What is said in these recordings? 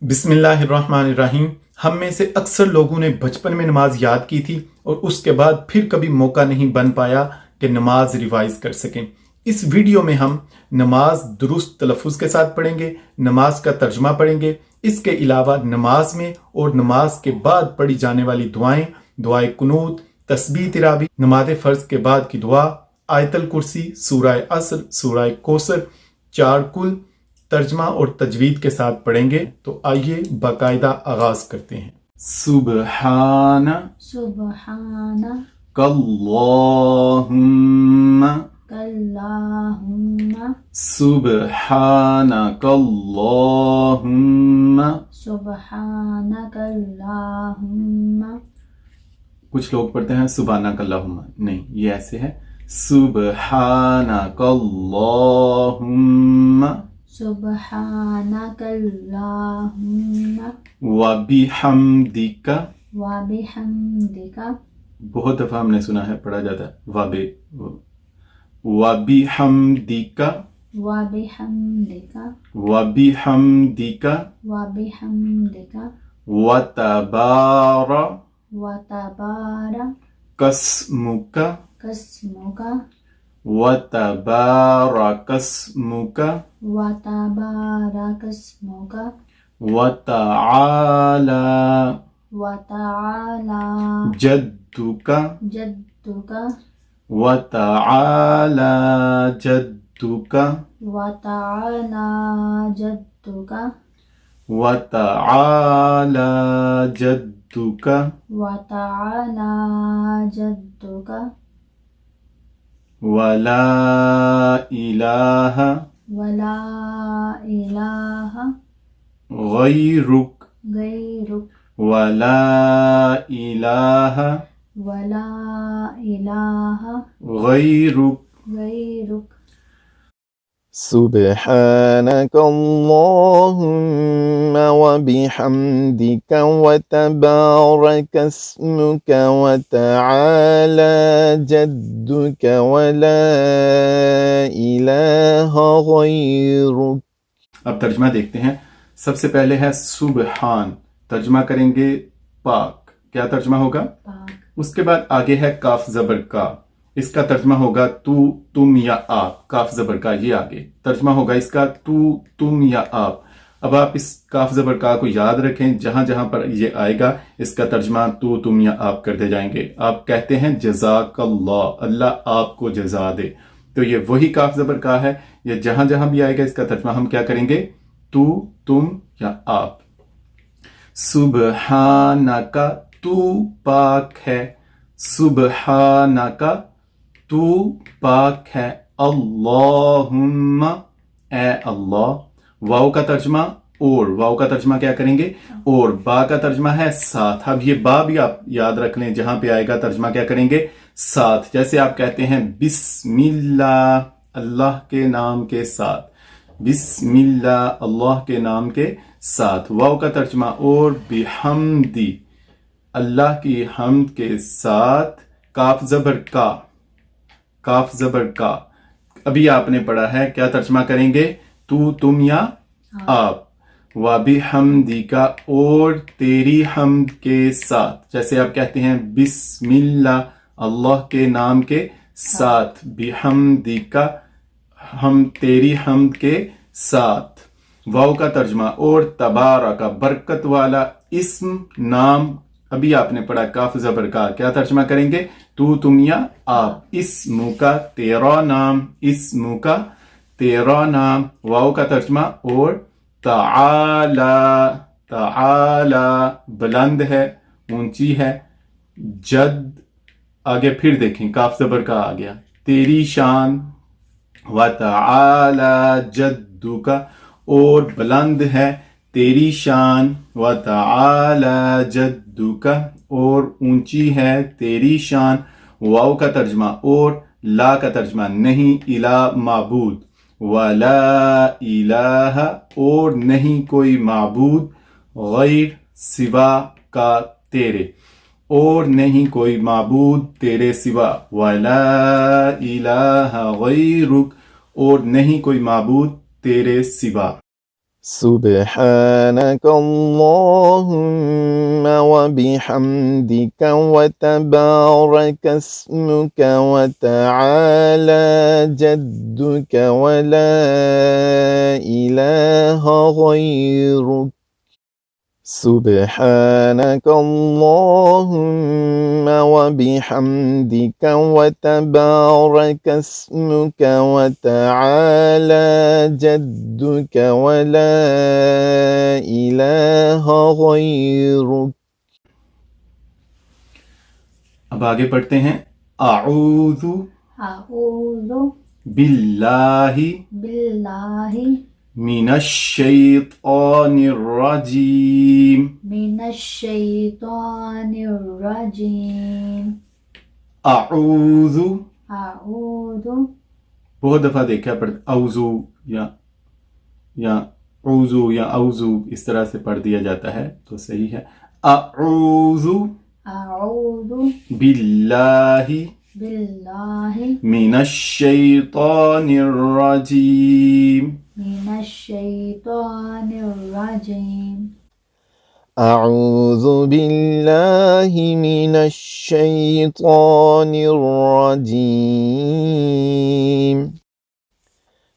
بسم اللہ الرحمن الرحیم۔ ہم میں سے اکثر لوگوں نے بچپن میں نماز یاد کی تھی اور اس کے بعد پھر کبھی موقع نہیں بن پایا کہ نماز ریوائز کر سکیں۔ اس ویڈیو میں ہم نماز درست تلفظ کے ساتھ پڑھیں گے، نماز کا ترجمہ پڑھیں گے۔ اس کے علاوہ نماز میں اور نماز کے بعد پڑھی جانے والی دعائیں، دعائے-قنوت، تسبیح تراویح، نماز فرض کے بعد کی دعا، آیت الکرسی، سورہ عصر، سورہ کوثر، 4 کل، ترجمہ اور تجوید کے ساتھ پڑھیں گے۔ تو آئیے باقاعدہ آغاز کرتے ہیں۔ سبحان سبحان اللہم اللہم سبحانک اللہم۔ سبحانک اللہم۔ کچھ لوگ پڑھتے ہیں سبحانک اللہم، نہیں، یہ ایسے ہے سبحانک اللہم سبحانک اللہم وبحمدک۔ وبحمدک۔ بہت دفعہ ہم نے سنا ہے پڑھا جاتا ہے وبحمدک وبحمدک وبحمدک وبحمدک وتبارک اسمک اسمک وتبارک اسمک وتبارک اسمک وتعالی وتعالی جدک جدک وتعالی جدک وتعالی جدک وتعالی جدک وتعالی جدک ولا الہ ولا الہ غیرک غیرک ولا الہ ولا الہ غیرک۔ غیرک۔ سبحانك اللهم وبحمدك وتبارك اسمك وتعالى جدك ولا إله غيرك۔ اب ترجمہ دیکھتے ہیں۔ سب سے پہلے ہے سبحان، ترجمہ کریں گے پاک۔ کیا ترجمہ ہوگا؟ پاک۔ اس کے بعد آگے ہے کاف زبر کا، اس کا ترجمہ ہوگا تو، تم یا آپ۔ کاف زبر کا یہ آگے ترجمہ ہوگا اس کا تو، تم یا آپ۔ اب آپ اس کاف زبر کا کو یاد رکھیں، جہاں جہاں پر یہ آئے گا اس کا ترجمہ تو، تم یا آپ کرتے جائیں گے۔ آپ کہتے ہیں جزاک اللہ، اللہ آپ کو جزا دے، تو یہ وہی کاف زبر کا ہے۔ یہ جہاں جہاں بھی آئے گا اس کا ترجمہ ہم کیا کریں گے؟ تو، تم یا آپ۔ سبحانکا، تو پاک ہے، سبحانکا تو پاک ہے، اللہم اے اللہ۔ واو کا ترجمہ اور، واو کا ترجمہ کیا کریں گے؟ اور۔ با کا ترجمہ ہے ساتھ۔ اب یہ با بھی آپ یاد رکھ لیں، جہاں پہ آئے گا ترجمہ کیا کریں گے؟ ساتھ۔ جیسے آپ کہتے ہیں بسم اللہ، اللہ کے نام کے ساتھ، بسم اللہ اللہ کے نام کے ساتھ۔ واو کا ترجمہ اور، بحمدی اللہ کی حمد کے ساتھ، کاف زبر کا، کاف زبر کا۔ ابھی آپ نے پڑھا ہے، کیا ترجمہ کریں گے؟ تو، تم یا آپ۔ وَبِحَمْدِكَ اور تیری حمد کے ساتھ، جیسے آپ کہتے ہیں بسم اللہ اللہ کے نام کے ساتھ، بِحَمْدِكَ ہم تیری حمد کے ساتھ۔ واو کا ترجمہ اور، تبارک برکت والا اسم نام۔ ابھی آپ نے پڑھا کاف زبر کا، کیا ترجمہ کریں گے؟ تو، تم یا آپ۔ اسم کا تیرا نام، اسم کا تیرا نام۔ واو کا ترجمہ اور، تعالی تعالی بلند ہے، اونچی ہے، جد آگے پھر دیکھیں کاف زبر کا آ گیا، تیری شان، وتعالی جدک اور بلند ہے تیری شان، وتعالی جدک اور اونچی ہے تیری شان۔ واو کا ترجمہ اور، لا کا ترجمہ نہیں، الہ معبود، ولا الہ اور نہیں کوئی معبود، غیر سوا کا تیرے، اور نہیں کوئی معبود تیرے سوا، ولا الہ غیرک اور نہیں کوئی معبود تیرے سوا۔ سبحانك اللهم وبحمدك وتبارك اسمك وتعالى جدك ولا إله غيرك سبحانك اللهم وبحمدك وتبارك اسمك وتعالى جدك ولا إله غيرك. اب آگے پڑھتے ہیں اعوذ اعوذ باللہ باللہ من الشیطان الرجیم. من الشیطان الرجیم. اعوذ اعوذ بہت دفعہ دیکھا پڑھتے اوزو یا اوزو یا اوزو اس طرح سے پڑھ دیا جاتا ہے تو صحیح ہے. اعوذ اعوذ باللہ باللہ من الشیطان الرجیم. من الشیطان الرجیم. أعوذ بالله من الشيطان الرجيم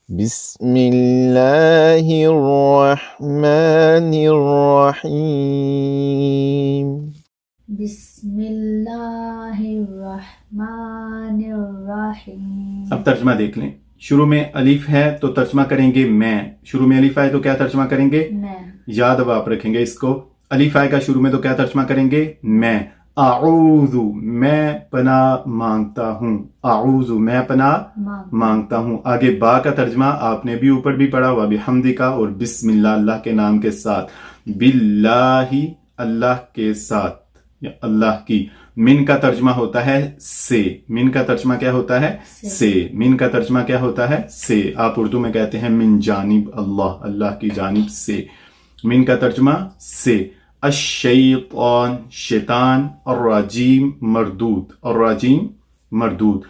بسم الله الرحمن الرحيم. بسم اللہ الرحمن الرحیم. اب ترجمہ دیکھ لیں. شروع میں الف ہے تو ترجمہ کریں گے میں. شروع میں الف آئے تو کیا ترجمہ کریں گے؟ میں. یاد اب آپ رکھیں گے اس کو. الف آئے گا شروع میں تو کیا ترجمہ کریں گے؟ میں. اعوذ میں پناہ مانگتا ہوں. اعوذ میں پناہ مانگتا ہوں. آگے با کا ترجمہ آپ نے بھی اوپر بھی پڑھا ہوا بحمدی کا اور بسم اللہ اللہ کے نام کے ساتھ. باللہ اللہ کے ساتھ یا اللہ کی. من کا ترجمہ ہوتا ہے سے. من کا ترجمہ کیا ہوتا ہے؟ سے. من کا ترجمہ کیا ہوتا ہے؟ سے. آپ اردو میں کہتے ہیں من جانب اللہ اللہ کی جانب سے. من کا ترجمہ سے. الشیطان شیطان. الرجیم مردود. الرجیم مردود.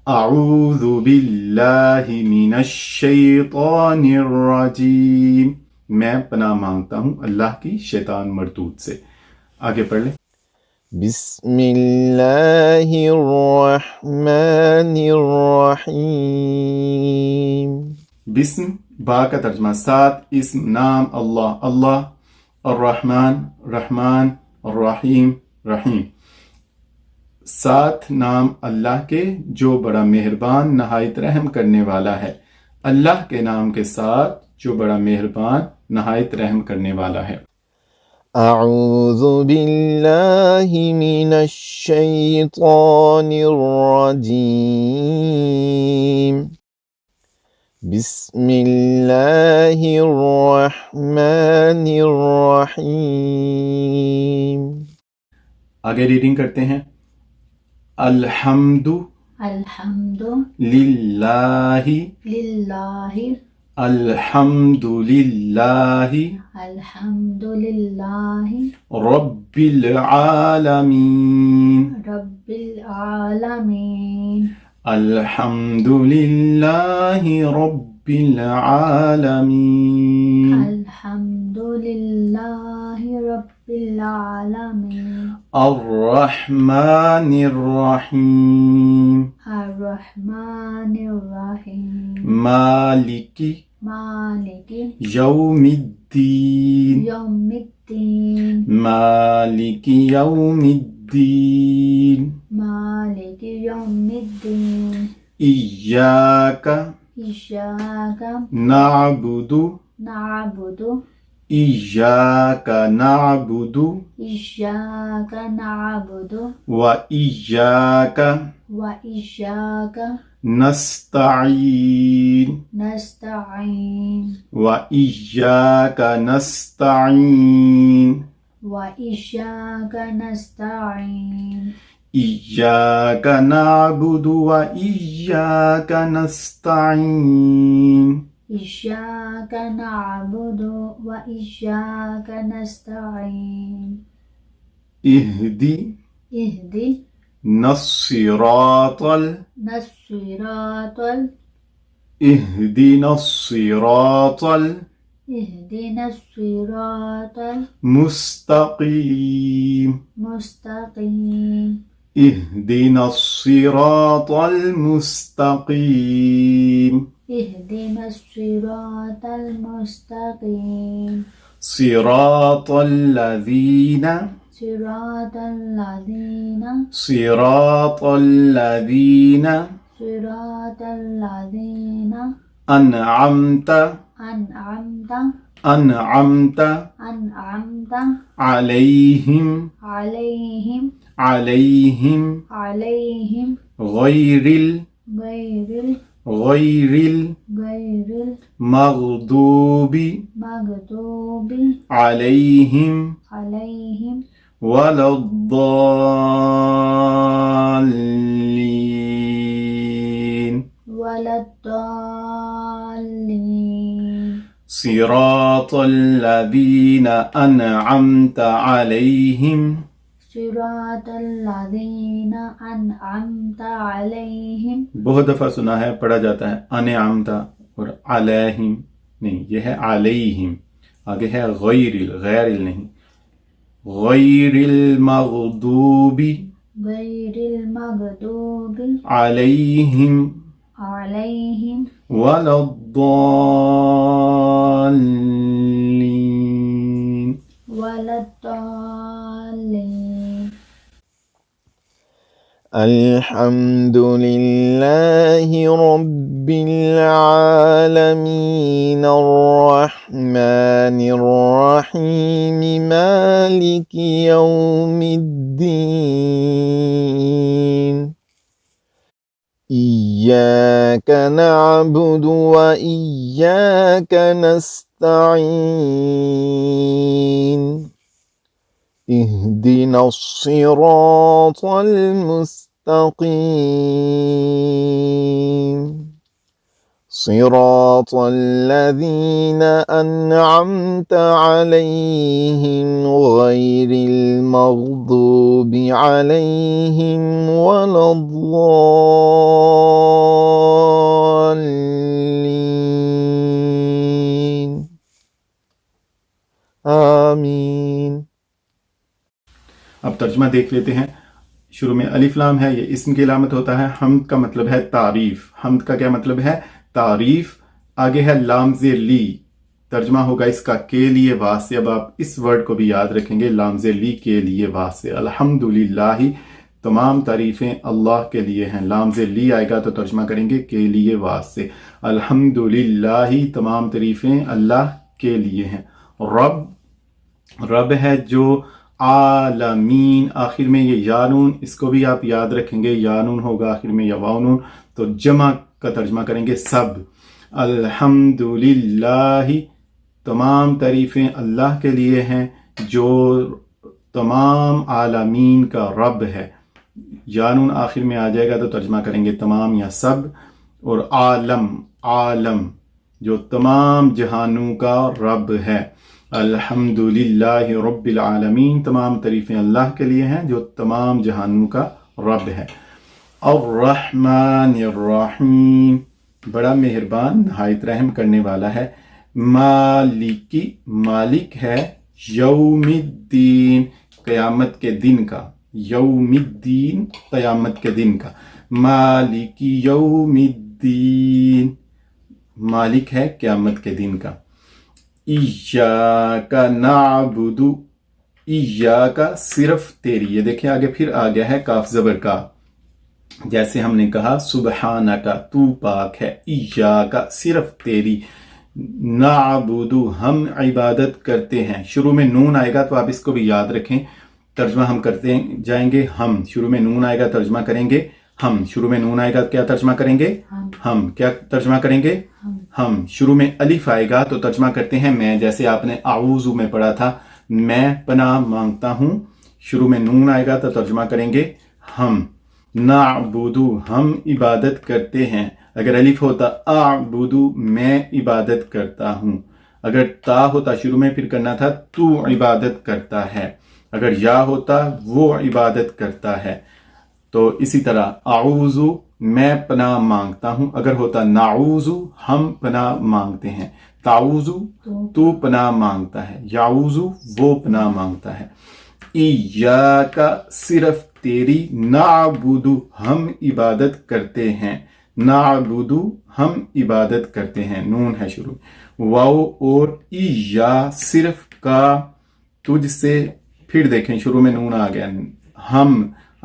اعوذ باللہ من الشیطان الرجیم میں پناہ مانگتا ہوں اللہ کی شیطان مردود سے. آگے پڑھ لیں. بسم الله الرحمن الرحيم. بسم با کا ترجمہ ساتھ. اسم نام اللہ اللہ. الرحمن رحمان. الرحیم رحیم. ساتھ نام اللہ کے جو بڑا مہربان نہایت رحم کرنے والا ہے. اللہ کے نام کے ساتھ جو بڑا مہربان نہایت رحم کرنے والا ہے. أعوذ بالله من الشيطان الرجيم بسم الله الرحمن الرحيم. آگے ریڈنگ کرتے ہیں. الحمد الحمد للہ. للہ الحمد للہ الحمد للہ رب العالمین. رب العالمین. الحمد للہ رب العالمین. الحمد للہ رب العالمین. الرحمن الرحیم. الرحمن الرحیم. مالک مالک یوم الدین. یوم الدین. مالک یوم الدین. مالک یوم الدین. ایاک ایاک نعبد. نعبد. ایاک نعبد ایاک نعبد و ایاک وإياك نستعین. نستعين و ایاک نستعین. وإياك نستعين. ایاک نعبد و ایاک نستعین. إياك نعبد وإياك نستعين. اهدی اهدي الصراط الصراط اهدنا الصراط اهدنا الصراط مستقیم المستقيم اهدنا الصراط المستقیم اهدنا الصراط المستقيم صراط الذین صراط الذين صراط الذین صراط الذين انعمت أنعمت انعمت علیہم عليهم علیہم غیر غير المغضوب المغضوب علیہم عليهم ولا الضالین ولا الضالين صراط الذین انعمت علیہم صراط الذين أنعمت عليهم بہت دفعہ سنا ہے پڑھا جاتا ہے انعمت اور علیہم نہیں، یہ ہے علیہم، آگے ہے غیر نہیں، غیر المغضوب غير المغضوب علیہم عليهم ولا الضالین ولا الضالين الحمد لله رب العالمين الرحمن الرحيم مالك يوم الدين إياك نعبد وإياك نستعين اهدنا الصراط المستقيم صراط الذين أنعمت عليهم غير المغضوب عليهم ولا الضالين آمين. اب ترجمہ دیکھ لیتے ہیں. شروع میں الف لام ہے، یہ اسم کی علامت ہوتا ہے. حمد کا مطلب ہے تعریف. حمد کا کیا مطلب ہے؟ تعریف. آگے ہے لام زیر لی، ترجمہ ہوگا اس کا کے لیے واسطے. اب آپ اس ورڈ کو بھی یاد رکھیں گے، لام زیر لی کے لیے واسطے. الحمدللہ تمام تعریفیں اللہ کے لیے ہیں. لام زیر لی آئے گا تو ترجمہ کریں گے کے لیے واسطے. الحمدللہ تمام تعریفیں اللہ کے لیے ہیں. رب ہے جو عالمین، آخر میں یہ یا نون، اس کو بھی آپ یاد رکھیں گے، یا نون ہوگا آخر میں یا واو نون، تو جمع کا ترجمہ کریں گے سب. الحمدللہ تمام تعریفیں اللہ کے لیے ہیں جو تمام عالمین کا رب ہے. یا نون آخر میں آ جائے گا تو ترجمہ کریں گے تمام یا سب. اور عالم جو تمام جہانوں کا رب ہے. الحمدللہ رب العالمین تمام تعریفیں اللہ کے لیے ہیں جو تمام جہانوں کا رب ہے. الرحمن الرحیم بڑا مہربان نہایت رحم کرنے والا ہے. مالک ہے یوم الدین قیامت کے دن کا. یوم الدین قیامت کے دن کا. مالک یوم الدین مالک ہے قیامت کے دن کا. ایاک نعبد ایاک صرف تیری. یہ دیکھیں آگے پھر آ گیا ہے کاف زبر کا، جیسے ہم نے کہا سبحانک تو پاک ہے. ایاک صرف تیری. نعبد ہم عبادت کرتے ہیں. شروع میں نون آئے گا تو آپ اس کو بھی یاد رکھیں، ترجمہ ہم کرتے جائیں گے. ہم شروع میں نون آئے گا ترجمہ کریں گے ہم. شروع میں نون آئے گا کیا ترجمہ کریں گے؟ ہم. کیا ترجمہ کریں گے؟ ہم. شروع میں الف آئے گا تو ترجمہ کرتے ہیں میں، جیسے آپ نے اعوذ میں پڑھا تھا میں پناہ مانگتا ہوں. شروع میں نون آئے گا تو ترجمہ کریں گے ہم. نعبد ہم عبادت کرتے ہیں. اگر الف ہوتا اعبد میں عبادت کرتا ہوں. اگر تا ہوتا شروع میں پھر کرنا تھا تو عبادت کرتا ہے. اگر یا ہوتا وہ عبادت کرتا ہے. تو اسی طرح اعوذ میں پناہ مانگتا ہوں. اگر ہوتا نعوذ ہم پناہ مانگتے ہیں. تعوذو تو پناہ مانگتا ہے، یعوذو وہ پناہ مانگتا ہے، ایاک صرف تیری، نعبدو ہم عبادت کرتے ہیں، نعبدو ہم عبادت کرتے ہیں، نون ہے شروع، واو اور ایا صرف کا تجھ سے، پھر دیکھیں شروع میں نون آ گیا، ہم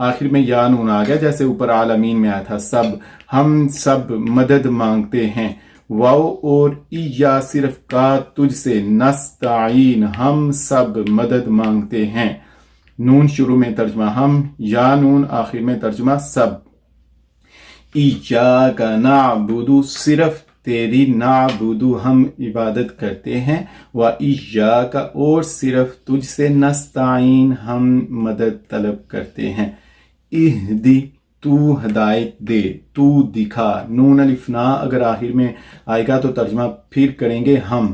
آخر میں یا نون آ گیا جیسے اوپر عالمین میں آیا تھا، سب ہم سب مدد مانگتے ہیں، واو اور ایا صرف کا تجھ سے، نستعین ہم سب مدد مانگتے ہیں، نون شروع میں ترجمہ ہم، یا نون آخر میں ترجمہ سب، ایاک نعبد صرف تیری، نعبد ہم عبادت کرتے ہیں، و ایاک اور صرف تجھ سے، نستعین ہم مدد طلب کرتے ہیں، اہدی تو ہدایت دے، تو دکھا، نون الف نا اگر آخر میں آئے گا تو ترجمہ پھر کریں گے ہم،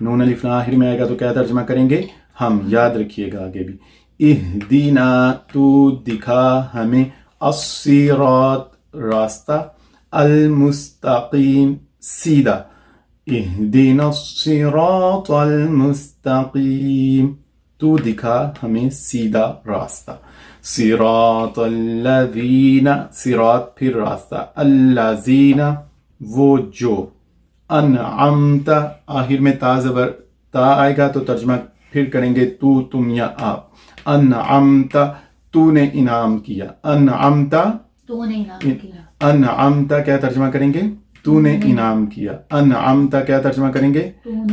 نون الف نا آخر میں آئے گا تو کیا ترجمہ کریں گے ہم، یاد رکھیے گا آگے بھی، اہدینا تو دکھا ہمیں، الصراط راستہ، المستقیم سیدھا، اہدینا الصراط المستقیم تو دکھا ہمیں سیدھا راستہ، صراط الذین صراط پھر راستہ، الذین وہ جو، انعمت آخر میں تا زبر تا آئے گا تو ترجمہ پھر کریں گے تو تم یا آپ، انعمت تو نے انعام کیا، انعمت تو نے انعام کیا، انعمت کیا ترجمہ کریں گے تو نے انعام کیا، انعمت کیا ترجمہ کریں گے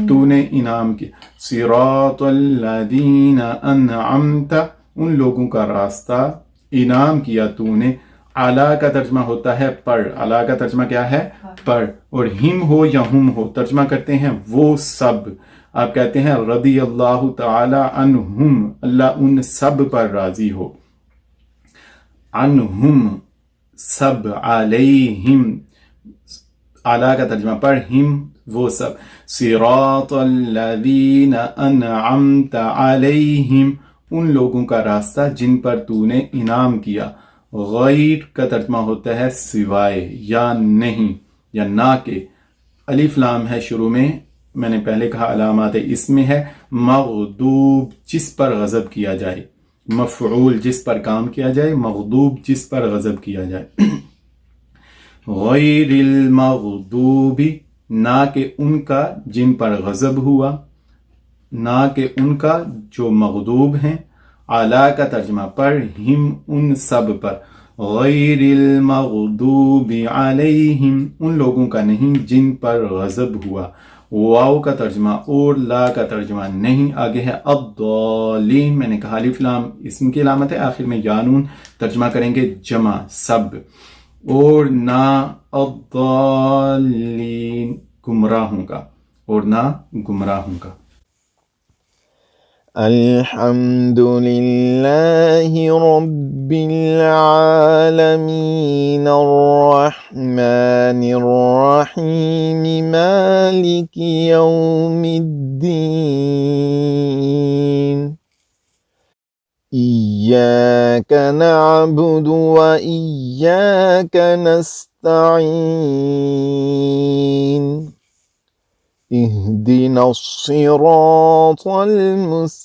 تو نے انعام کیا، صراط الذین انعمت ان لوگوں کا راستہ انعام کیا تو نے، اعلیٰ کا ترجمہ ہوتا ہے پر، اعلیٰ کا ترجمہ کیا ہے پر، اور ہم ہو یا ہم ہو ترجمہ کرتے ہیں وہ سب، آپ کہتے ہیں رضی اللہ تعالی عنہم اللہ ان سب پر راضی ہو، عنہم سب، علیہم اعلیٰ کا ترجمہ پر، ہم وہ سب، صراط الذین انعمت علیہم ان لوگوں کا راستہ جن پر تو نے انعام کیا، غیر کا ترجمہ ہوتا ہے سوائے یا نہیں یا نہ کے، الف لام ہے شروع میں نے پہلے کہا علامات اس میں ہے، مغضوب جس پر غضب کیا جائے، مفعول جس پر کام کیا جائے، مغضوب جس پر غضب کیا جائے، غیر المغضوب نہ کہ ان کا جن پر غضب ہوا، نہ کہ ان کا جو مغضوب ہیں، اعلیٰ کا ترجمہ پر، ہم ان سب پر، غیر المغضوب علیہم ان لوگوں کا نہیں جن پر غضب ہوا، واو کا ترجمہ اور لا کا ترجمہ نہیں، آگے ہے الضالین، میں نے کہا الف لام اسم کی علامت ہے، آخر میں یا نون ترجمہ کریں گے جمع سب، اور نہ الضالین گمراہوں کا، اور نہ گمراہوں کا، الحمد لله رب العالمين الرحمن الرحيم مالك يوم الدين إياك نعبد وإياك نستعين اهدنا الصراط المستقيم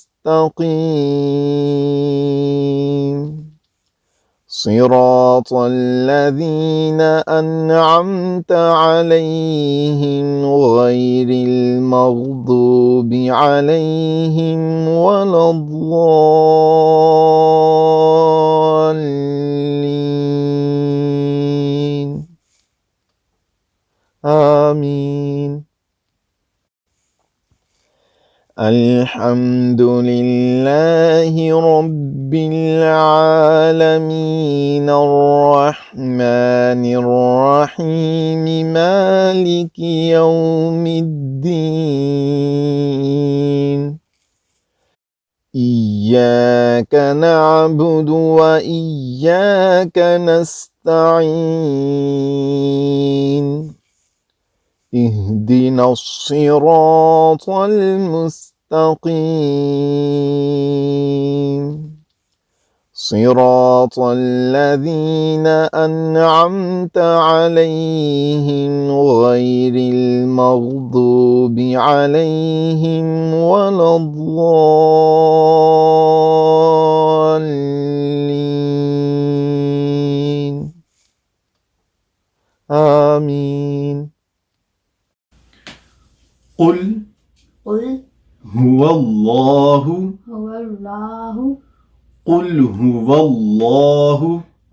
صراط الذين أنعمت عليهم غير المغضوب عليهم ولا الضالين آمين الحمد لله رب العالمين الرحمن الرحيم مالك يوم الدين إياك نعبد وإياك نستعين اهدنا الصراط المستقيم صراط الذين أنعمت عليهم غير المغضوب عليهم ولا الضالين آمين. قل قل هو الله هو الله قل هو الله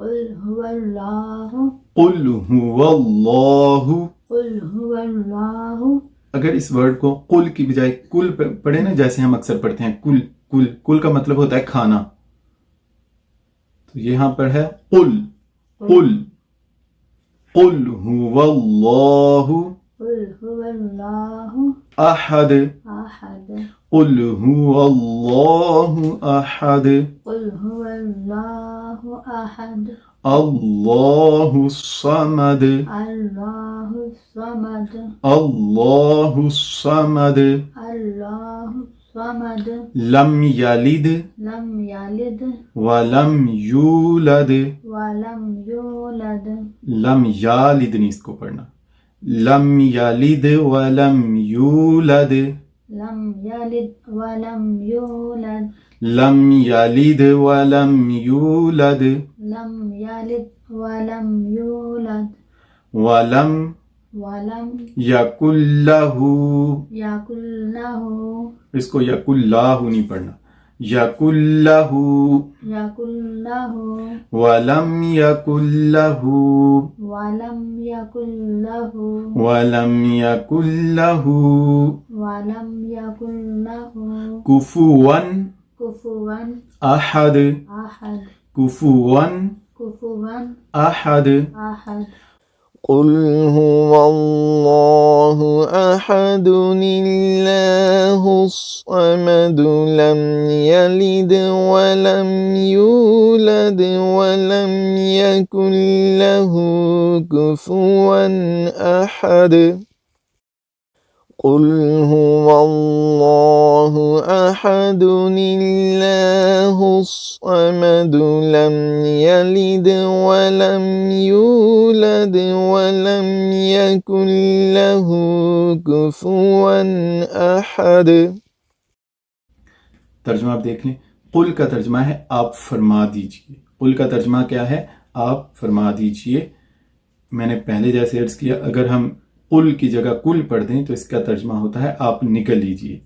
قل هو الله قل هو الله. قل هو الله. اگر اس ورڈ کو قل کی بجائے کل پڑھیں نا، جیسے ہم اکثر پڑھتے ہیں کل کل کل کا مطلب ہوتا ہے کھانا، تو یہاں پر ہے قل قل قل هو الله قل هو الله احد أحد قل هو الله احد قل هو الله أحد الله الصمد الله الصمد الله الصمد الله الصمد لم يلد لم يلد ولم يولد. ولم يولد. لم یالد نہیں اس کو پڑھنا، لم یلد ولم یولد لم يلد ولم يولد. لم یلد ولم یولد لم يلد ولم يولد. ولم ولم یکن لہ، يكن له اس کو یکن لاہ نہیں پڑھنا، یکن لہ يكن له ولم یکن لہ ولم يكن له ولم یکن لہ ولم يكن له کفوا كفوا احد أحد کفوا كفوا احد. أحد قل هو الله أحد الله الصمد لم يلد ولم يولد ولم يكن له كفوا أحد. قل هو الله أحد الله الصمد لم يلد ولم يولد ولم يكن له كفوا أحد. ترجمہ آپ دیکھ لیں، قل کا ترجمہ ہے آپ فرما دیجئے. قل کا ترجمہ کیا ہے؟ آپ فرما دیجئے. میں نے پہلے جیسے عرض کیا، اگر ہم قل کی جگہ کل پڑھ دیں تو اس کا ترجمہ ہوتا ہے آپ نکل لیجئے.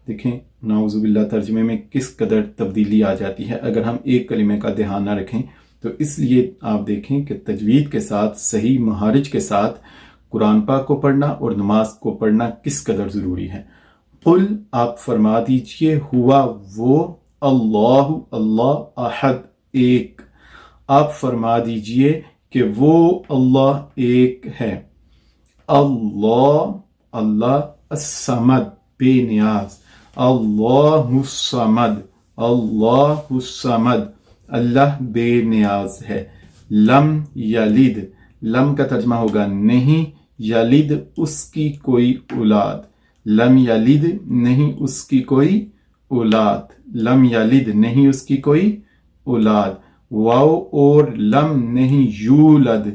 دیکھیں نعوذ باللہ ترجمے میں کس قدر تبدیلی آ جاتی ہے اگر ہم ایک کلمے کا دھیان نہ رکھیں. تو اس لیے آپ دیکھیں کہ تجوید کے ساتھ، صحیح مہارج کے ساتھ قرآن پاک کو پڑھنا اور نماز کو پڑھنا کس قدر ضروری ہے. قل آپ فرما دیجئے، ہوا وہ، اللہ اللہ، احد ایک. آپ فرما دیجئے کہ وہ اللہ ایک ہے. اللہ اللہ، الصمد بے نیاز، اللہ الصمد اللہ الصمد، اللہ بے نیاز ہے. لم یلد، لم کا ترجمہ ہوگا نہیں، یلد اس کی کوئی اولاد، لم یلد نہیں اس کی کوئی اولاد، لم یلد نہیں اس کی کوئی اولاد. واو اور لم نہیں، یولد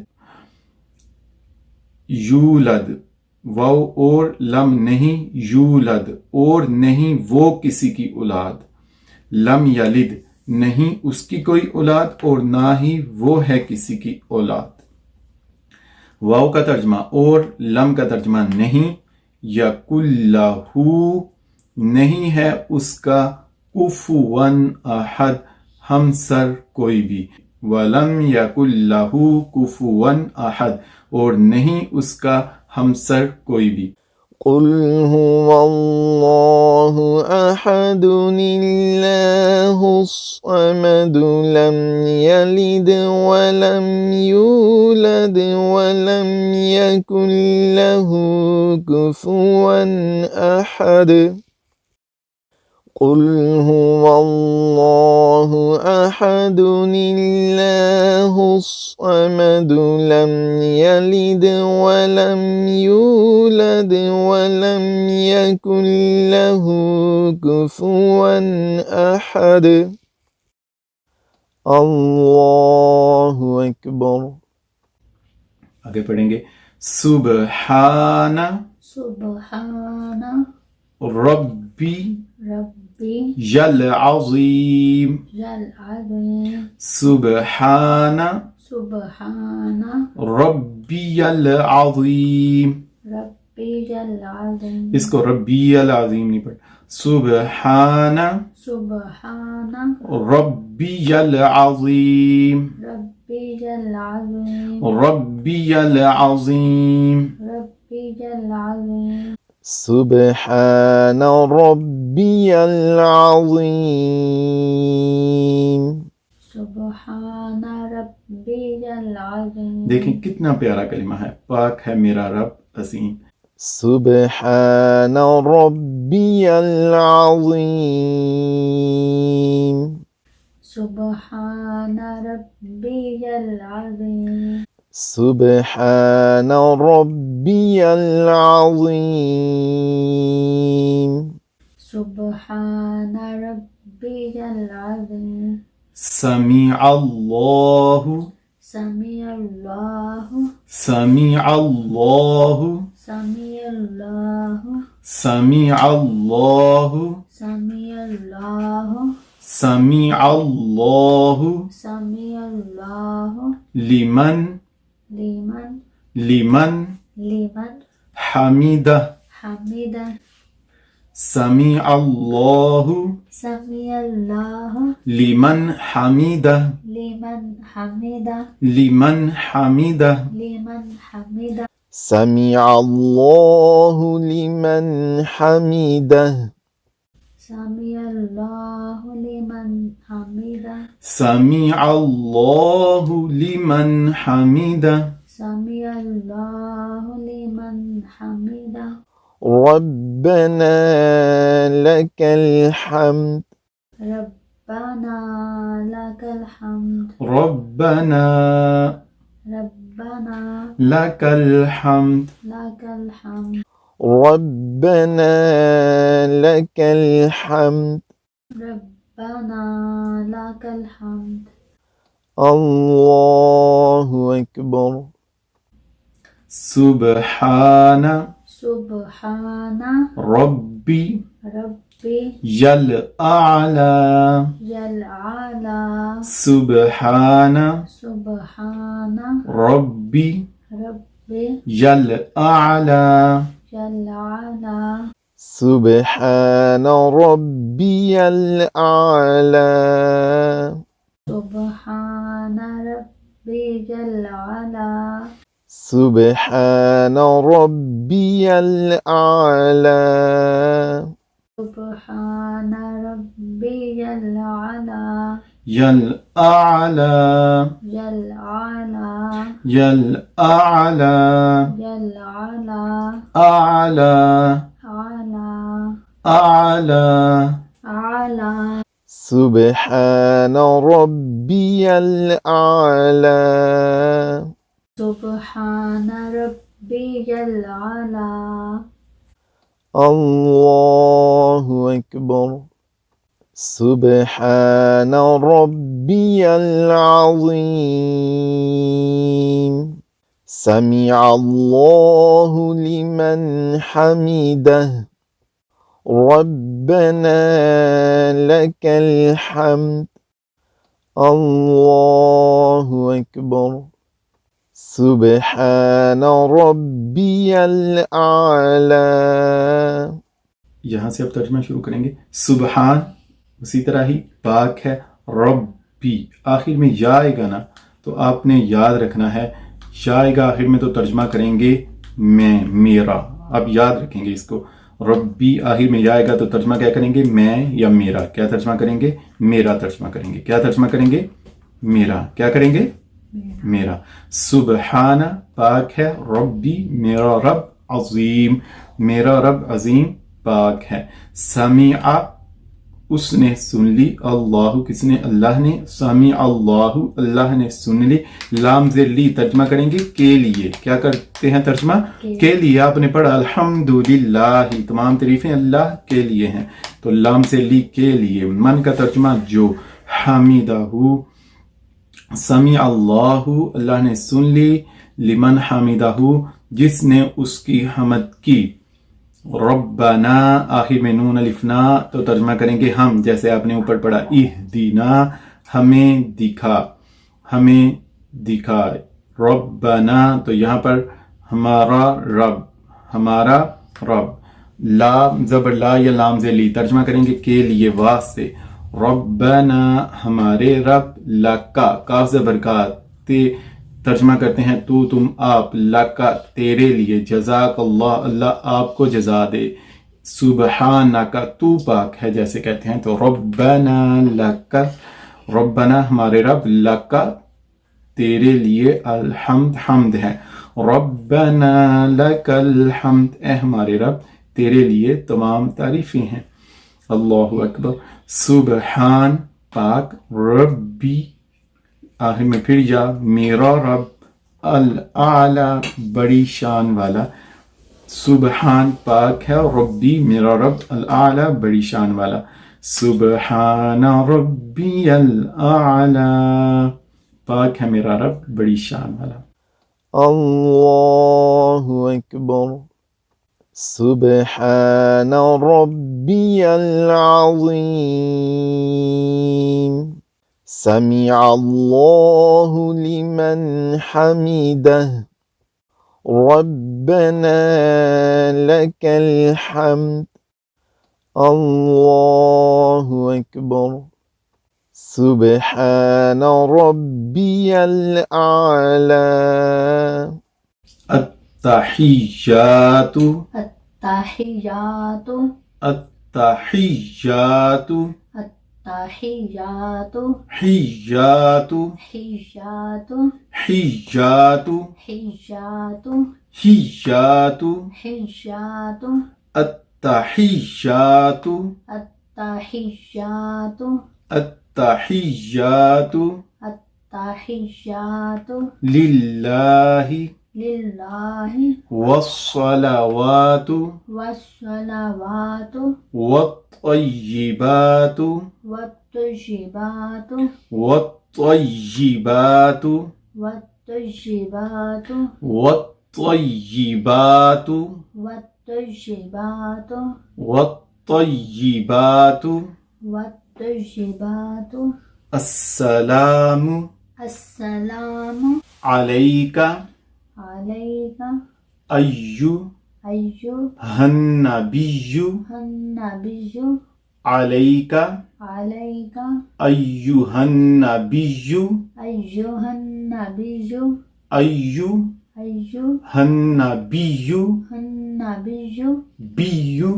یولد، واو اور لم نہیں، یولد اور نہیں وہ کسی کی اولاد. لم یلد نہیں اس کی کوئی اولاد اور نہ ہی وہ ہے کسی کی اولاد. واو کا ترجمہ اور لم کا ترجمہ نہیں. یکن لہ نہیں ہے اس کا، کفوا احد ہمسر کوئی بھی. ولم یکن لہ کفوا احد اور نہیں اس کا ہمسر کوئی بھی. قل هو الله أحد الله الصمد لم يلد ولم يولد ولم يكن له كفوا أحد. قل هو الله أحد الله الصمد لم يلد ولم يولد ولم يكن له كفوا أحد. اللہ اکبر. آگے پڑھیں گے سبحان سبحان ربی ربی العظیم. العظیم. سبحان سبحان ربی العظیم. ربی العظیم. اس کو ربی العظیم نہیں پڑھنا. سبحان سبحان ربی العظیم. ربی العظیم. ربی العظیم. ربی العظیم. سبحان ربی العظیم. سبحان ربی العظیم. دیکھیں کتنا پیارا کلمہ ہے. پاک ہے میرا رب عظیم. سبحان ربی العظیم. سبحان ربی العظیم. سبحان ربی العظیم. سبحان ربی العظیم. سمیع اللہ سمیع اللہ. سمیع اللہ سمیع اللہ. سمیع اللہ سمیع اللہ. سمیع اللہ سمیع اللہ. لمن لمن لمن لمن حمیدہ. حمیدہ. سمیع اللہ سمیع اللہ. لمن حمیدہ. لمن حمیدہ. لمن حمیدہ. لمن حمیدہ. سمع اللہ لمن حمیدہ. سمیع اللہ لمن حمیدہ. سمیع اللہ لمن حمیدہ. سمیع اللہ لمن حمیدہ. ربنا لك الحمد. ربنا لك الحمد. ربنا ربنا لك الحمد. لك الحمد. ربنا لك الحمد. ربنا لك الحمد. اللہ اکبر. سبحان سبحان ربی ربی الأعلى. العلی. سبحان سبحان ربی ربی الأعلى. العلی. سبحان ربی الاعلی. سبحان ربی العلی. سبحان ربی الاعلی. سبحان ربی العلی. الأعلى. العلی. الأعلى. العلی. أعلى. اعلی. أعلى. اعلی. سبحان ربی الاعلی. سبحان ربی العلی. اللہ اکبر. سبحان ربی العظیم. سمع اللہ لمن حمیدہ. ربنا لك الحمد. اللہ اکبر. سبحان ربی الاعلی. یہاں سے اب ترجمہ شروع کریں گے. سبحان اسی طرح ہی پاک ہے. ربی آخر میں یا آئے گا نا تو آپ نے یاد رکھنا ہے. یا آئے گا آخر میں تو ترجمہ کریں گے میں میرا. اب یاد رکھیں گے اس کو. ربی آخر میں یا آئے گا تو ترجمہ کیا کریں گے میں یا میرا. کیا ترجمہ کریں گے میرا ترجمہ کریں گے. کیا ترجمہ کریں گے میرا. کیا کریں گے میرا. سبحان پاک ہے. ربی میرا رب. عظیم میرا رب عظیم پاک ہے. سمیع اس نے سن لی. اللہ کس نے اللہ نے. سمیع اللہ اللہ نے سن لی. لام زیر لی ترجمہ کریں گے کے لیے. کیا کرتے ہیں ترجمہ کے لیے. آپ نے پڑھا الحمدللہ تمام تعریفیں اللہ کے لیے ہیں تو لام سے لی کے لیے. من کا ترجمہ جو. حمیدہ سمیع اللہ اللہ نے سن لی، لمن حمدہ جس نے اس کی حمد کی، ربنا آخر میں نون الفنا تو ترجمہ کریں گے ہم، جیسے آپ نے اوپر پڑھا اہدنا ہمیں دکھا، ہمیں دکھا، ربنا تو یہاں پر ہمارا رب، ہمارا رب، لام زبر لا یا لام ذیلی ترجمہ کریں گے کے لیے واسطے، ربنا ہمارے رب، لکا کاف زبر کا ترجمہ کرتے ہیں تو تم آپ، لکا تیرے لیے، جزاک اللہ اللہ آپ کو جزا دے، سبحانک تو پاک ہے جیسے کہتے ہیں، تو ربنا لکا، ربنا ہمارے رب، لکا تیرے لیے، الحمد حمد ہے، ربنا لک الحمد اے ہمارے رب تیرے لیے تمام تعریفیں ہیں، اللہ اکبر، سبحان پاک، ربی آخر میں پھر یا میرا رب، الاعلی بڑی شان والا، سبحان پاک ہے، ربی میرا رب، الاعلی بڑی شان والا، سبحان ربی الاعلی پاک ہے میرا رب بڑی شان والا۔ اللہ اکبر، سبحان ربی العظیم، سمع اللہ لمن حمدہ، ربنا لک الحمد، اللہ اکبر، سبحان ربی الاعلی، التحیات التحیات التحیات التحیات حیات حیات حیات حیات حیات حیات التحیات التحیات التحیات التحیات للہ للہ والصلوات والصلوات والطیبات والطیبات والطیبات والطیبات والطیبات والطیبات والطیبات والطیبات السلام السلام علیک علیک ایھا النبی النبی علیک علیک ایھا النبی ایھا النبی ایھا النبی النبی بیو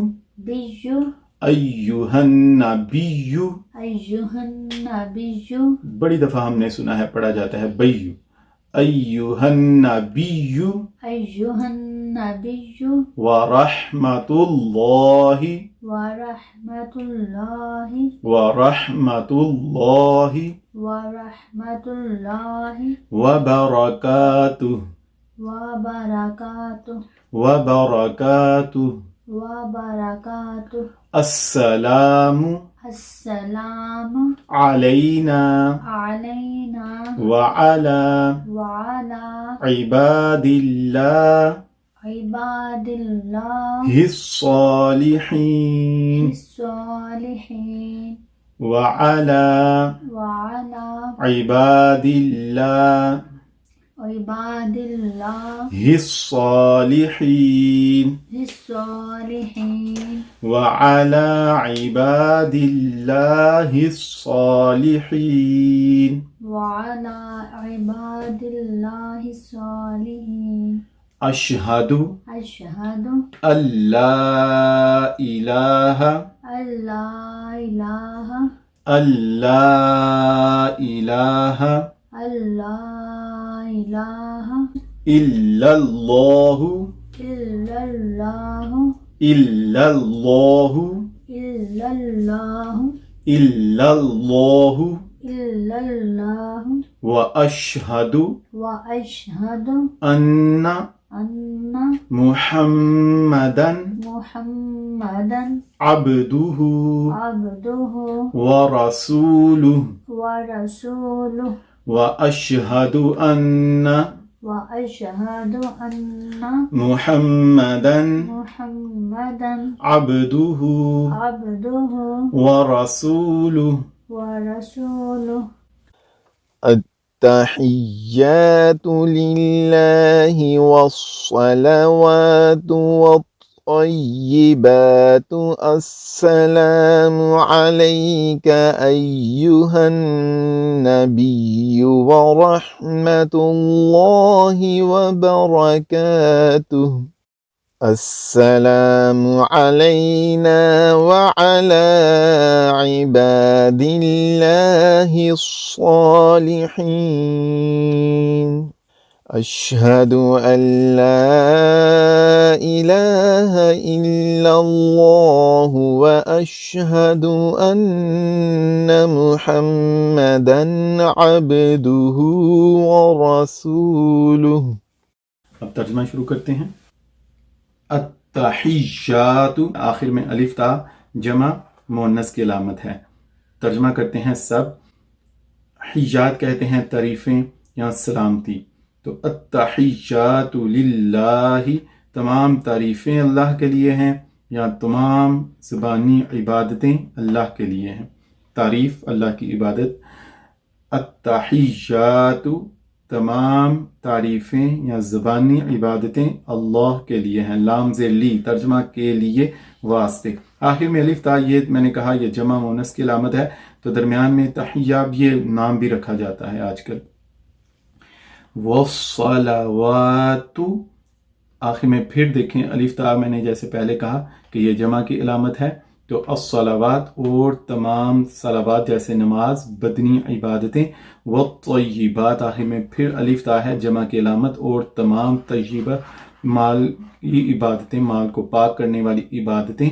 بیو ایھا النبی ایھا النبی بڑی دفعہ ہم نے سنا ہے پڑھا جاتا ہے بیو، ایھا النبی ایھا النبی ورحمۃ اللہ ورحمۃ اللہ ورحمۃ اللہ ورحمۃ اللہ وبرکاتہ وبرکاتہ وبرکاتہ وبرکاتہ السلام السلام علینا علینا وعلی وعلی عباد اللہ عباد اللہ الصالحین الصالحین وعلی وعلی عباد اللہ عباد اللہ الصالحین الصالحین وعلی عباد اللہ الصالحین وعلی عباد اللہ الصالحین اشہد اشہد اللہ الہ اللہ الہ اللہ الہ اللہ الہ الا اللہ الا اللہ الا اللہ الا اللہ الا اللہ الا اللہ واشہد واشہد ان ان محمدا محمدا عبدہ عبدہ ورسولہ ورسولہ واشہد ان وأشهد أن محمدا محمدا عبدہ عبده ورسولہ. ورسوله. التحيات لله والصلوات والطيبات السلام عليك أيها النبي ورحمة الله وبركاته. السلام علينا وعلى عباد الله الصالحين. أشهد أن لا إله إلا الله وأشهد أن محمدا عبده ورسوله. اب ترجمہ شروع کرتے ہیں. التحیات، آخر میں الف تا جمع مؤنث کی علامت ہے. ترجمہ کرتے ہیں سب. حیات کہتے ہیں تعریفیں یا سلامتی. تو التحیات للہ، تمام تعریفیں اللہ کے لیے ہیں یا تمام زبانی عبادتیں اللہ کے لیے ہیں. تعریف اللہ کی عبادت. التحیات، تمام تعریفیں یا زبانی عبادتیں اللہ کے لیے ہیں. لام زیر لی، ترجمہ کے لیے واسطے. آخر میں الف تا، یہ میں نے کہا یہ جمع مؤنث کی علامت ہے، تو درمیان میں تحیہ یہ نام بھی رکھا جاتا ہے آج کل. والصلوات، آخر میں پھر دیکھیں الف تا، میں نے جیسے پہلے کہا کہ یہ جمع کی علامت ہے، تو الصلوات اور تمام صلوات جیسے نماز، بدنی عبادتیں. والطیبات، آخر میں پھر الف تا ہے جمع کی علامت، اور تمام طیبہ مال کی عبادتیں، مال کو پاک کرنے والی عبادتیں.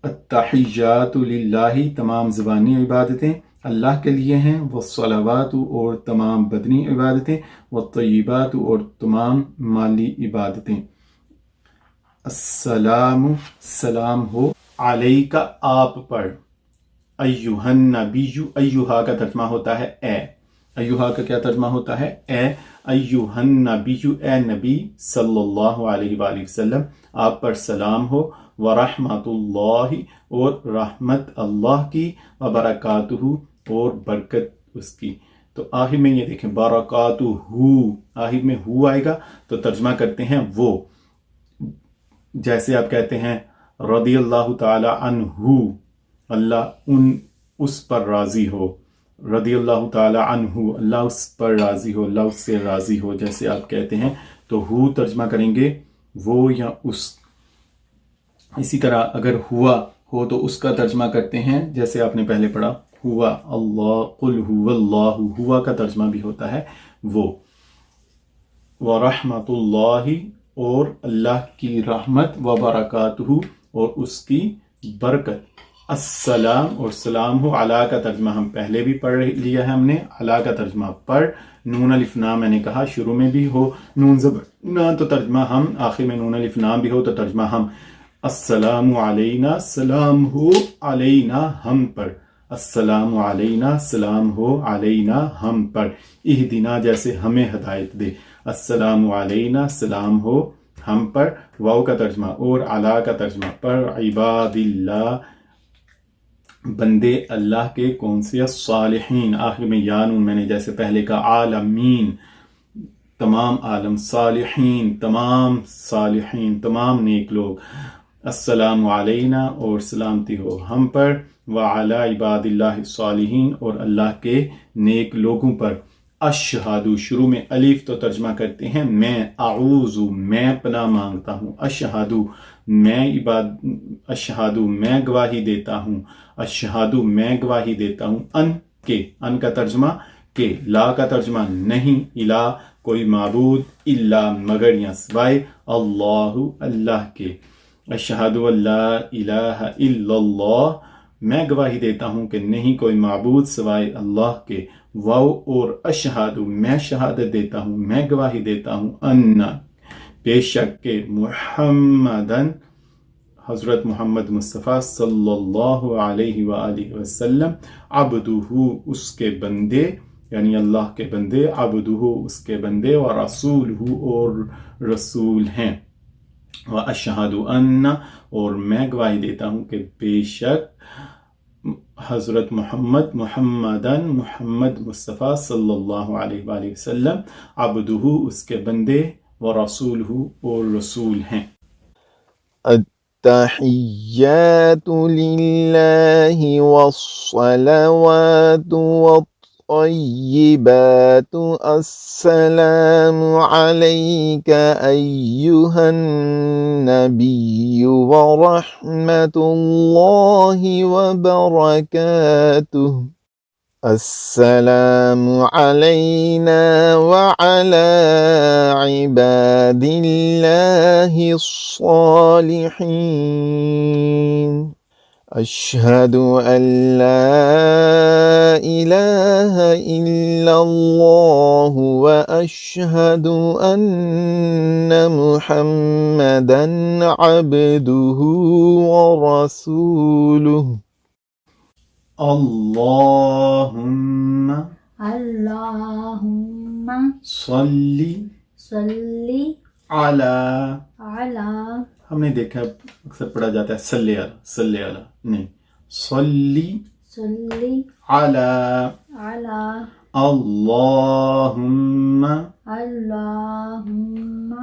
التحیات للہ، تمام زبانی عبادتیں اللہ کے لیے ہیں. والصلوات، اور تمام بدنی عبادتیں. والطیبات، اور تمام مالی عبادتیں. السلام، سلام ہو، علیکہ آپ پر. ایہا النبی، ایہا کا ترجمہ ہوتا ہے اے. ایہا کا کیا ترجمہ ہوتا ہے؟ اے. ایہا النبی، اے نبی صلی اللہ علیہ وآلہ وسلم، آپ پر سلام ہو. ورحمۃ اللہ، اور رحمت اللہ کی. وبرکاتہ، اور برکت اس کی. تو آخر میں یہ دیکھیں برکاتہ، آخر میں ہو آئے گا تو ترجمہ کرتے ہیں وہ. جیسے آپ کہتے ہیں رضی اللہ تعالی عنہ، اللہ اس پر راضی ہو. رضی اللہ تعالی عنہ، اللہ اس پر راضی ہو، اللہ اس سے راضی ہو، جیسے آپ کہتے ہیں. تو ہو ترجمہ کریں گے وہ یا اس. اسی طرح اگر ہوا ہو تو اس کا ترجمہ کرتے ہیں جیسے آپ نے پہلے پڑھا ہوا اللہ، قل هو اللہ، ہوا کا ترجمہ بھی ہوتا ہے وہ. ورحمۃ اللہ، اور اللہ کی رحمت. وبرکاتہ، اور اس کی برکت. السلام، اور سلام ہو. علی کا ترجمہ ہم پہلے بھی پڑھ لیا ہے ہم نے. علی کا ترجمہ پر. نون الف نا میں نے کہا شروع میں بھی ہو نون زبر نا تو ترجمہ ہم. آخر میں نون الف نا بھی ہو تو ترجمہ ہم. السلام علینا، سلام ہو علینا ہم پر. السلام علینا، سلام ہو علینا ہم پر. اہدنا، جیسے ہمیں ہدایت دے. السلام علینا، سلام ہو ہم پر. واو کا ترجمہ اور علی کا ترجمہ پر. عباد اللہ، بندے اللہ کے. کون سے؟ الصالحین، آخر میں یا نون میں نے جیسے پہلے کا. عالمین، تمام عالم. صالحین، تمام صالحین، تمام نیک لوگ. السلام علینا، اور سلامتی ہو ہم پر. وعلی عباد اللہ الصالحین، اور اللہ کے نیک لوگوں پر. اشہد، شروع میں الف تو ترجمہ کرتے ہیں میں. اعوذ، میں پناہ مانگتا ہوں. اشہد، اشہد، میں گواہی دیتا ہوں. اشہد، میں گواہی دیتا ہوں. ان کے، ان کا ترجمہ کے. لا کا ترجمہ نہیں. الہ، کوئی معبود. الا، مگر یا سوائے. اللہ، اللہ کے. اشہد ان لا الہ الا اللہ، میں گواہی دیتا ہوں کہ نہیں کوئی معبود سوائے اللہ کے. واو اور اشہد، میں شہادت دیتا ہوں، میں گواہی دیتا ہوں. ان، بے شک کہ. محمدن، حضرت محمد مصطفیٰ صلی اللہ علیہ وآلہ وسلم. عبدہ، اس کے بندے. یعنی اللہ کے بندے، عبدہ اس کے بندے، و رسولہ اور رسول ہیں، و اشہد ان اور میں گواہی دیتا ہوں کہ بے شک حضرت محمدن محمد مصطفیٰ صلی اللہ علیہ وآلہ وسلم، عبدہ اس کے بندے، و رسولہ اور رسول ہیں۔ التحیات للہ والصلوات والطیبات السلام علیک ایہا النبی ورحمۃ اللہ وبرکاتہ السلام علینا وعلى عباد اللہ الصالحین اشہد ان لا الہ الا اللہ واشہد ان محمدا عبدہ ورسولہ اللہم اللہم صلی صلی علی، علی، ہم نے دیکھا اکثر پڑھا جاتا ہے صلی علی، صلی علی نہیں، صلی صلی علی، علی، اللہم اللہم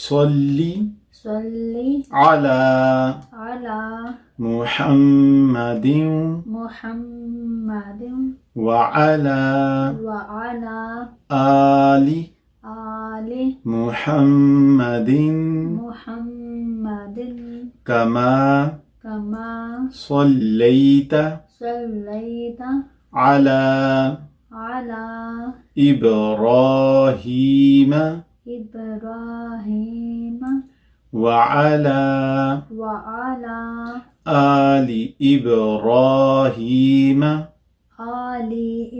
صلی صلی علی علی محمد محمد وعلی وعلی آل آل محمد محمد کما کما صلیت صلیت علی علی ابراہیم ابراہیم وعلی وعلی آل ابراہیم آل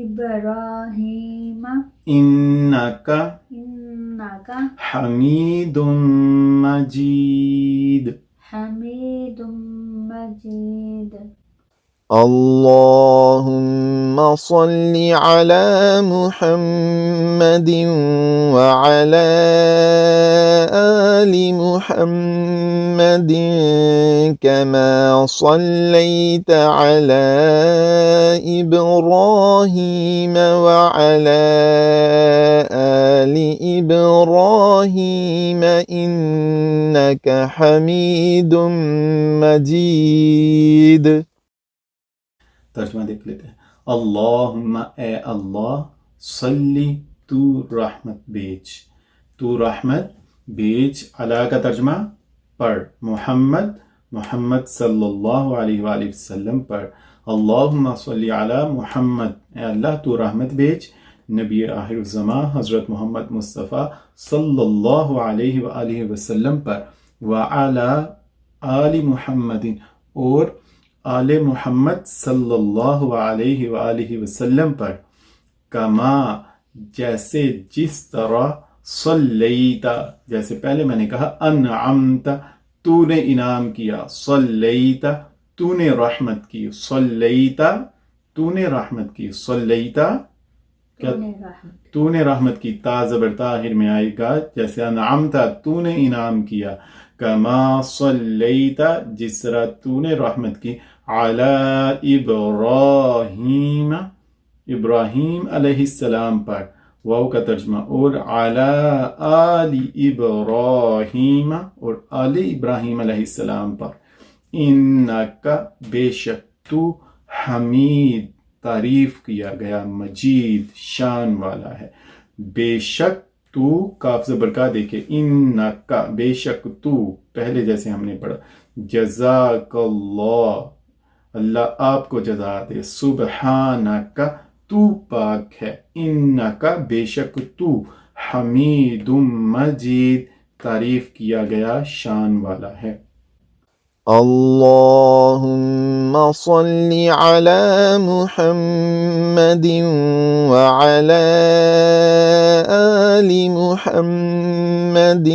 ابراہیم انک انک حمید مجید۔ حمید مجید۔ اللهم صل على محمد وعلى آل محمد كما صليت على إبراهيم وعلى آل إبراهيم إنك حميد مجيد۔ ترجمہ دیکھ لیتے ہیں۔ اللہم اے اللہ، صلی تو رحمت بیچ، تو رحمت بیچ، علی کا ترجمہ پڑھ، محمد صلی اللہ علیہ وآلہ وسلم پر، اللہم صلی علی محمد، اے اللہ تو رحمت بیچ نبی آخر الزمان حضرت محمد مصطفیٰ صلی اللہ علیہ وآلہ وسلم پر، وعلی آل محمد اور آل محمد صلی اللہ علیہ وآلہ وسلم پر، کما جیسے جس طرح، صلیتا جیسے پہلے میں نے کہا، انعمت تو نے انعام کیا، صلیتا تو نے رحمت کی، صلیتا تو نے رحمت کی، صلیتا کیا تو نے رحمت کی، تا زبر طاہر میں آئے گا، جیسے انعمت تو نے انعام کیا، کما صلیتا جس طرح تو نے رحمت کی، علی ابراہیم ابراہیم علیہ السلام پر، واو کا ترجمہ، اور علی آل ابراہیم اور آل ابراہیم علیہ السلام پر، انکا بے شک تو، حمید تعریف کیا گیا، مجید شان والا ہے، بے شک تو کاف زبر کا دیکھے، انکا بے شک تو، پہلے جیسے ہم نے پڑھا، جزاک اللہ اللہ آپ کو جزا دے، سبحانک تو پاک ہے، انکا بے شک تو، حمید مجید تعریف کیا گیا شان والا ہے۔ اللهم صل على محمد وعلى آل محمد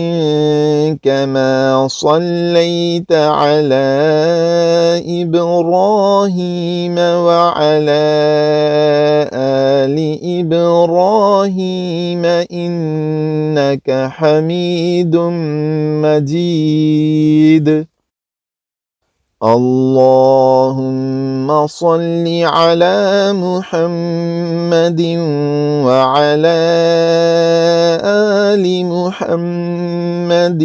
كما صليت على إبراهيم وعلى آل إبراهيم حميد مجيد اللهم صل على محمد وعلى آل محمد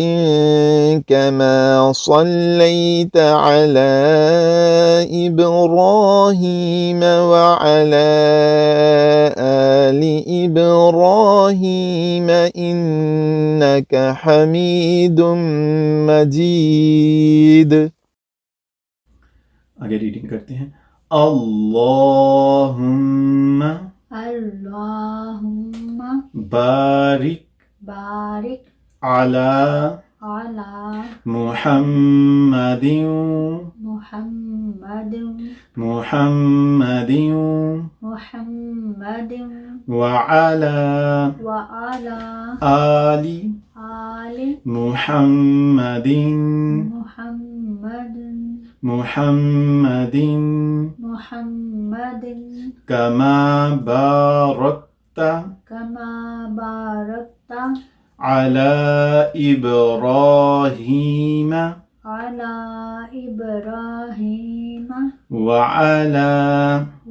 كما صليت على إبراهيم وعلى آل إبراهيم إنك حميد مجيد. آگے ریڈنگ کرتے ہیں. اللہم اللہم بارک بارک علی علی محمد محمد محمد محمد وعلی وعلی آل آل محمد محمد محمد محمد کما بارکت كما باركت علی ابراہیم على إبراهيم وعلی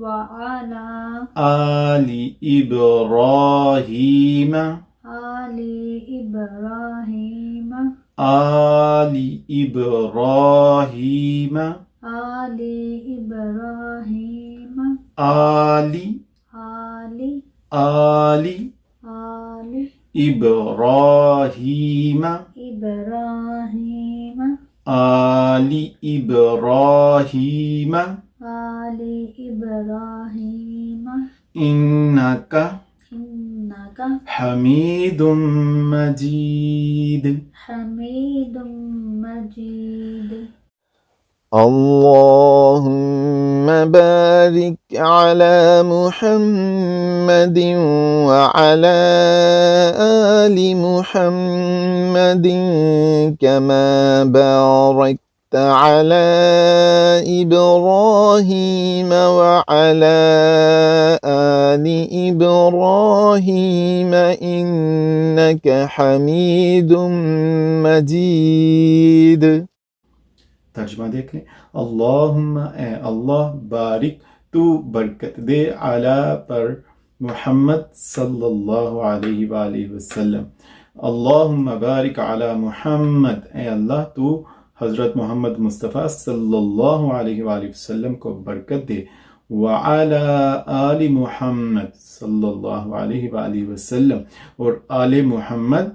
وعلى آل ابراہیم آل إبراهيم آل ابراہیم آل إبراهيم آل آل آل آل ابراہیم إبراهيم آل ابراہیم آل إبراهيم انک إنك حمید مجید. حميد مجيد. اللهم بارك على محمد وعلى آل محمد كما باركت على إبراهيم وعلى آل إبراهيم إنك حميد مجيد. ترجمہ دیکھ لیں. اللہم اے اللہ بارک تو برکت دے علی پر محمد صلی اللہ علیہ وآلہ وسلم. اللہم بارک علی محمد اے اللہ تو حضرت محمد مصطفیٰ صلی اللہ علیہ وآلہ وسلم کو برکت دے. وعلی آل محمد صلی اللہ علیہ وآلہ وسلم اور آل محمد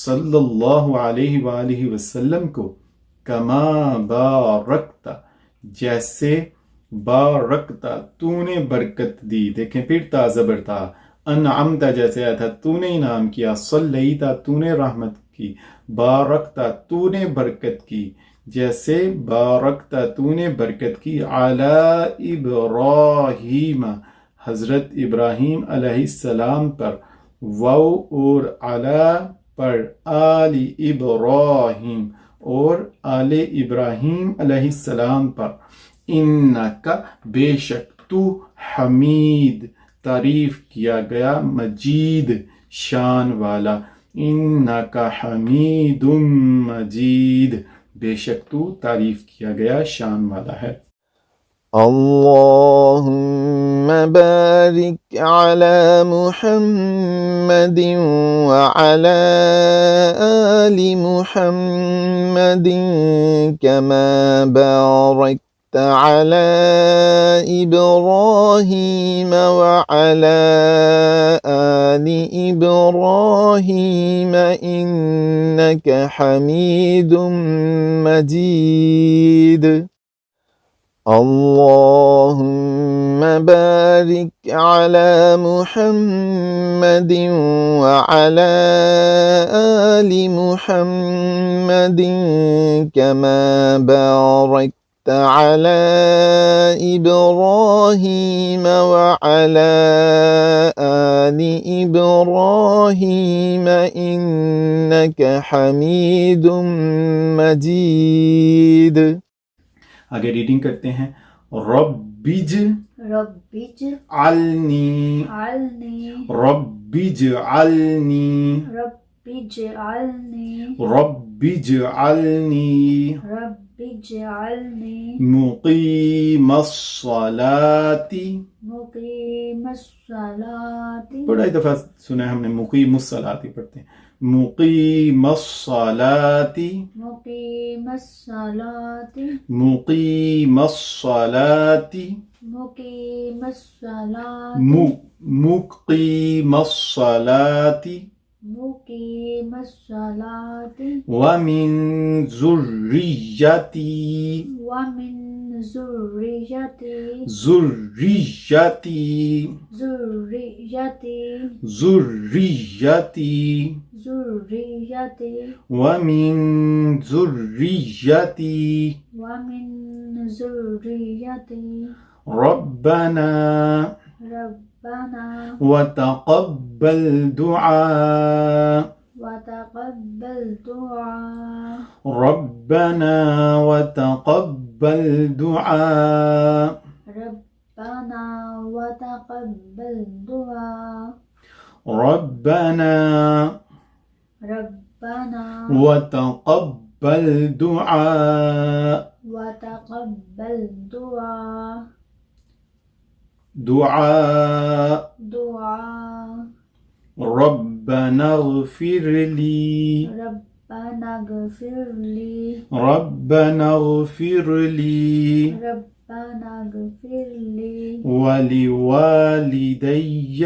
صلی اللہ علیہ وآلہ وسلم کو کما بارکتا جیسے بارکتا تو نے برکت دی. دیکھیں پھر تا زبر تھا. انعمتا جیسے آیا تھا تو نے انعام کیا. صلیتا تو نے رحمت کی. بارکتا تو نے برکت کی جیسے بارکتا تو نے برکت کی. علی ابراہیم حضرت ابراہیم علیہ السلام پر. واو اور علی پر. آل ابراہیم اور آل ابراہیم علیہ السلام پر. انکا بے شک تو حمید تعریف کیا گیا مجید شان والا. انکا حمید مجید بے شک تو تعریف کیا گیا شان والا ہے. اللهم بارك على محمد وعلى آل محمد كما باركت على إبراهيم وعلى آل إبراهيم إنك حميد مجيد. اللهم بارك على محمد وعلى آل محمد كما باركت على إبراهيم وعلى آل إبراهيم إنك حميد مجيد. آگے ریڈنگ کرتے ہیں. ربج ربج علنی علنی ربج علنی ربج رب اجعلنی رب اجعلنی مقیم الصلاة. مقیم الصلاة. بڑا ہی دفعہ سنا ہے ہم نے مقیم الصلاة ہی پڑھتے ہیں. مقیم الصلاة مقیم الصلاة. مقیم الصلاة مقیم الصلاة. مقیم الصلاة مقیم الصلاة. ومن ذریتی ومن ذریتی. ذریتی ذریتی. ذریتی ذریتی. ومن ذریتی ومن ذریتی. ربنا ربنا وتقبل دعاء. وتقبل دعاء. ربنا وتقبل دعاء. ربنا وتقبل دعاء. ربنا ربنا وتقبل دعاء. وتقبل دعاء. دعاء. دعاء. ربنا اغفر لي. ربنا اغفر لي. ربنا اغفر لي ربنا اغفر لي. ولوالدي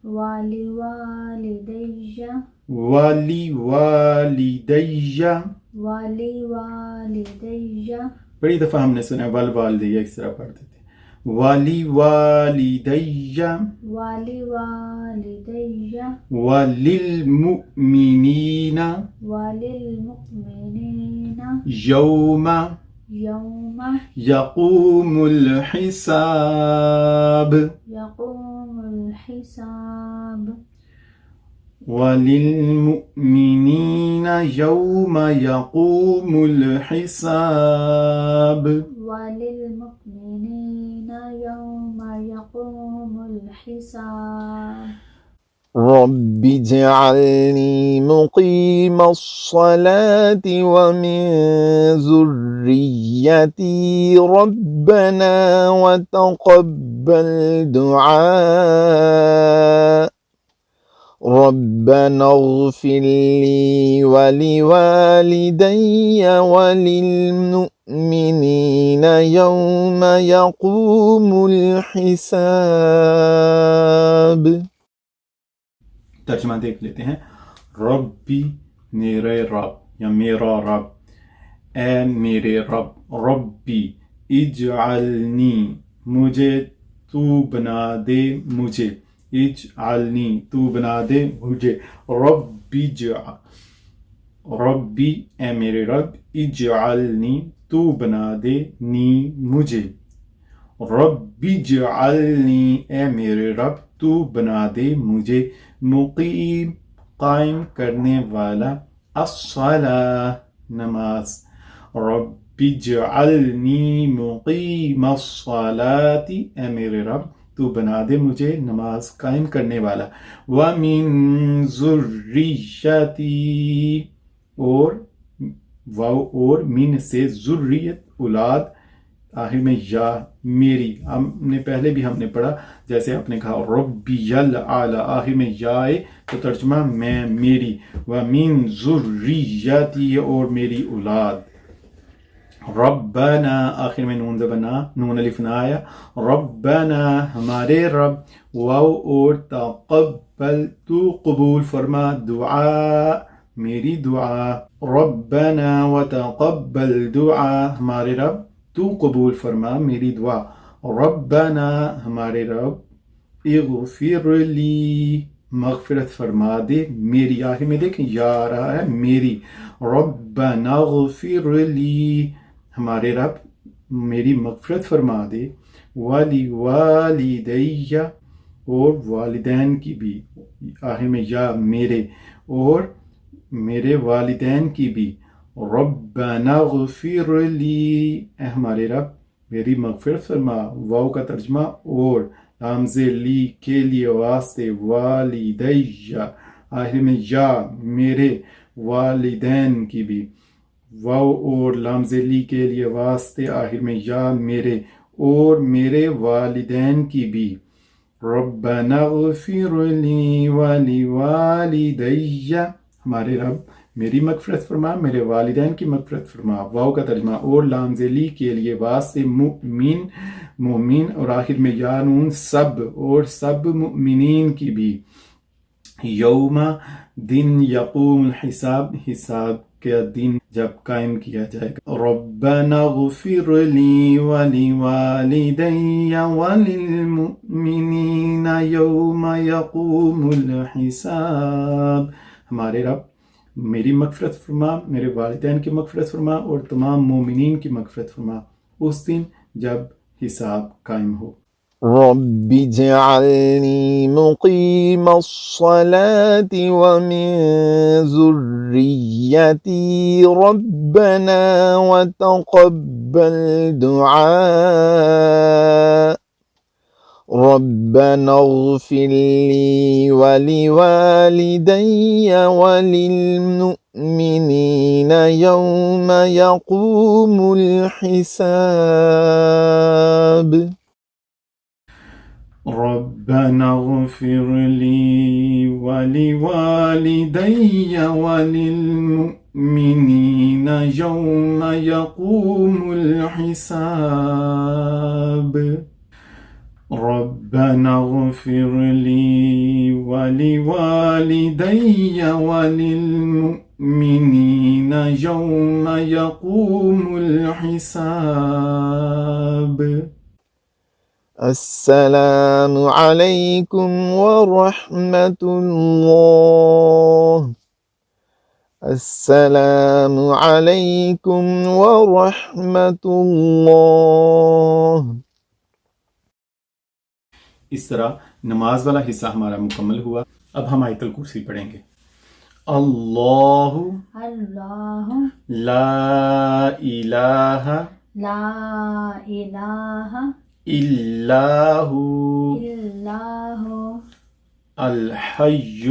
ولوالدي. ولوالدي. ولوالدي. بڑی دفعہ ہم نے سنا والدیہ اس طرح پڑھتے تھے. ولوالدي ولوالدي. وللمؤمنين وللمؤمنين. يوم يوم يقوم الحساب. يقوم الحساب. وللمؤمنين يوم يقوم الحساب. وللمؤمنين يوم يقوم الحساب. رب اجعلني مقيم الصلاة ومن ذريتي ربنا وتقبل دعاء. ربنا اغفر لي ولوالدي وللمؤمنين يوم يقوم الحساب. ترجمہ دیکھ لیتے ہیں. ربی میرے رب یا میرا رب، اے میرے رب. ربی اجعلنی مجھے تو بنا دے مجھے. اجعلنی تو بنا دے مجھے. ربی اے میرے رب. اجعلنی تو بنا دے نی مجھے. ربی اجعلنی اے میرے رب تو بنا دے مجھے. مقیم قائم کرنے والا. الصلاة نماز. ربی اجعلنی مقیم الصلاة اے میرے رب تو بنا دے مجھے نماز قائم کرنے والا. وَمِن ذُرِّيَّتِي اور واو اور من سے ذریت اولاد آخر میں یا میری. ہم نے پہلے بھی ہم نے پڑھا جیسے آپ نے کہا ربی الاعلی آخر میں یا ہے تو ترجمہ میں میری. وَمِن ذُرِّيَّتِي اور میری اولاد. ربنا آخر میں نون زبنا نون الف نہ آیا. ربنا ہمارے رب. واو اور تقبل تو قبول فرما. دعا میری دعا. ربنا وتقبل دعا ہمارے رب تو قبول فرما میری دعا. ربنا ہمارے رب. اغفر لی مغفرت فرما دے میری. آخر میں دیکھیں یا آ رہا ہے میری. ربنا اغفر لی ہمارے رب میری مغفرت فرما دے. ولی والدیہ اور والدین کی بھی آخر میں یا میرے اور میرے والدین کی بھی. ربنا اغفر لی اے ہمارے رب میری مغفرت فرما. واو کا ترجمہ اور لامز لی کے لیے واسطے. والدیہ آخر میں یا میرے والدین کی بھی، واو اور لام ذیلی کے لیے واسطے آخر میں یا میرے اور میرے والدین کی بھی، ربنا اغفر لی ولوالدی، ہمارے رب میری مغفرت فرما، میرے والدین کی مغفرت فرما، واو کا ترجمہ اور لام ذیلی کے لیے واسطے مومن اور آخر میں یا نون سب اور سب مؤمنین کی بھی، یوم دن یقوم الحساب حساب کا دن جب قائم کیا جائے گا، ربنا اغفر لی ولوالدی وللمؤمنین یوم یقوم الحساب، ہمارے رب میری مغفرت فرما، میرے والدین کی مغفرت فرما اور تمام مومنین کی مغفرت فرما اس دن جب حساب قائم ہو۔ رب اجعلني مقيم الصلاة ومن ذريتي ربنا وتقبل دعاء ربنا اغفر لي ولوالدي وللمؤمنين يوم يقوم الحساب ربنا اغفر لي ولوالدي وللمؤمنين يوم يقوم الحساب، ربنا اغفر لي ولوالدي وللمؤمنين يوم يقوم الحساب۔ السلام عليكم ورحمة الله، السلام عليكم ورحمة الله۔ اس طرح نماز والا حصہ ہمارا مکمل ہوا۔ اب ہم آیت الکرسی پڑھیں گے۔ اللہ اللہ لا الہ لا الہ الا ہو الا ہو الحی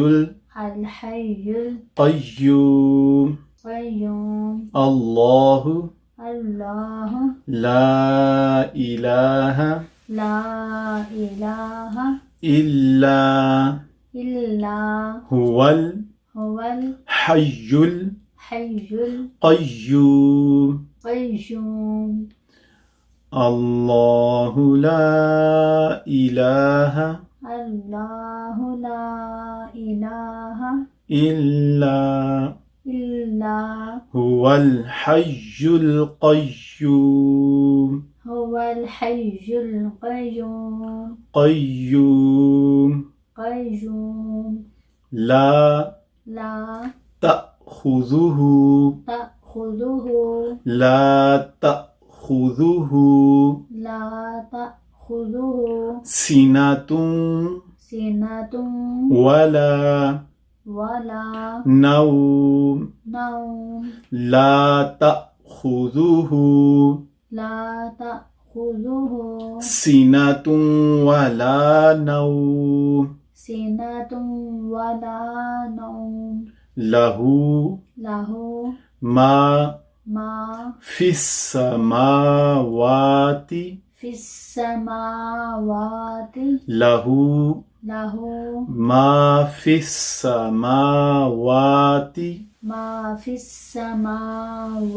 الحی القیوم القیوم اللہ اللہ لا الہ لا الہ الا الا هو هو الحی الحی القیوم القیوم اللہ لا الہ اللہ لا الہ الا الا هو الحی القیوم هو الحی القیوم قیوم قیوم لا لا تأخذه تأخذه لا تأخذه لا تأخذه سنة سنة ولا ولا نوم نوم لا تأخذه لا تأخذه سنة ولا نوم سنة ولا نوم له له ما ما في السماوات في السماوات له له ما في السماوات ما في السماوات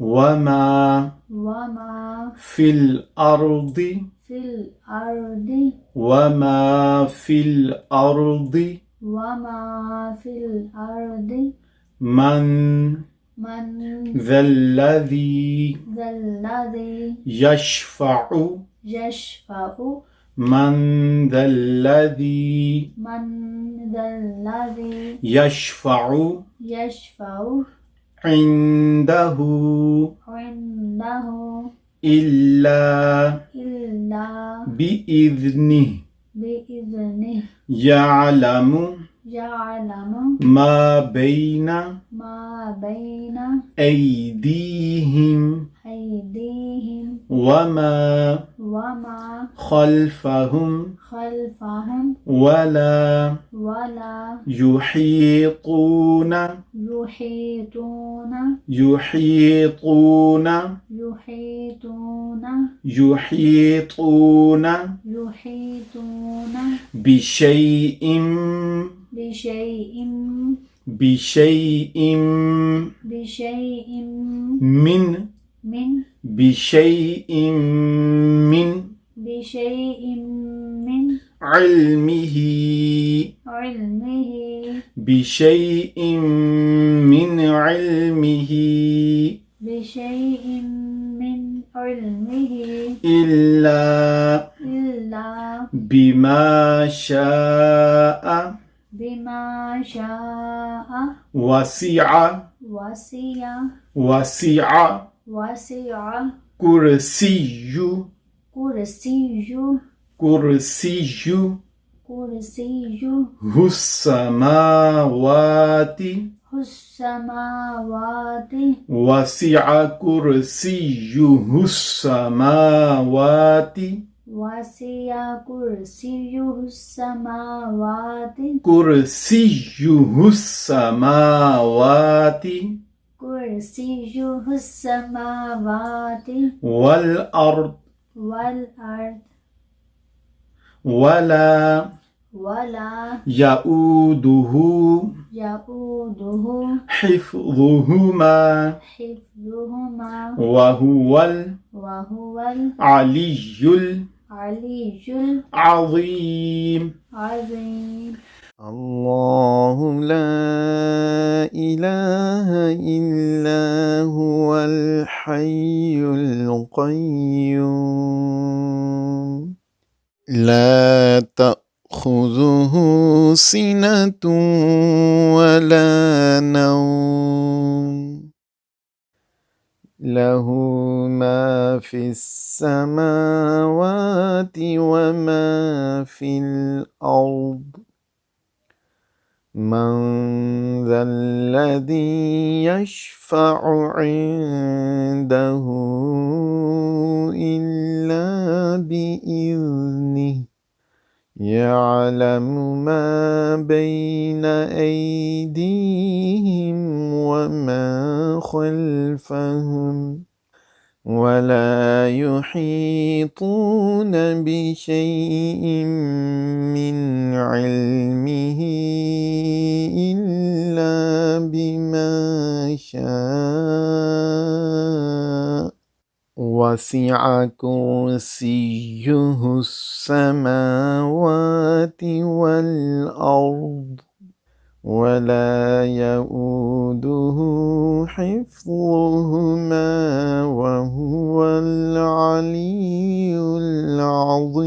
وما وما في الأرض في الأرض وما في الأرض وما في الأرض من من ذا الذي ذا الذي يشفع يشفع من ذا الذي من ذا الذي يشفع يشفع عنده عنده إلا إلا بإذنه بإذنه يعلم يعلم ما بين ما بين أيديهم أيديهم وما وما خلفهم خلفهم ولا ولا يحيطون يحيطون يحيطون يحيطون يحيطون يحيطون بشيء بشيء بشيء بشيء من من بشيء من بشيء من علمه علمه بشيء من علمه بشيء من علمه إلا إلا بما شاء بما شاء وسع وسع وسع وسع كرسي كرسي كرسي كرسي السماوات السماوات وسع كرسيه السماوات وسع كرسيه السماوات كرسيه السماوات كرسيه السماوات والأرض والأرض ولا ولا يؤوده يؤوده حفظهما حفظهما وهو وهو العلي العلي العظيم. العظيم. الله لا إله إلا هو الحي القيوم لا تأخذه سنة ولا نوم له ما في السماوات وما في الأرض من ذا الذي يشفع عنده إلا بإذنه يعلم ما بين أيديهم وما خلفهم ولا يحيطون بشيء من علمه إلا بما شاء وسع كرسيه السماوات والأرض ولا يؤوده حفظهما وهو العلي العظيم.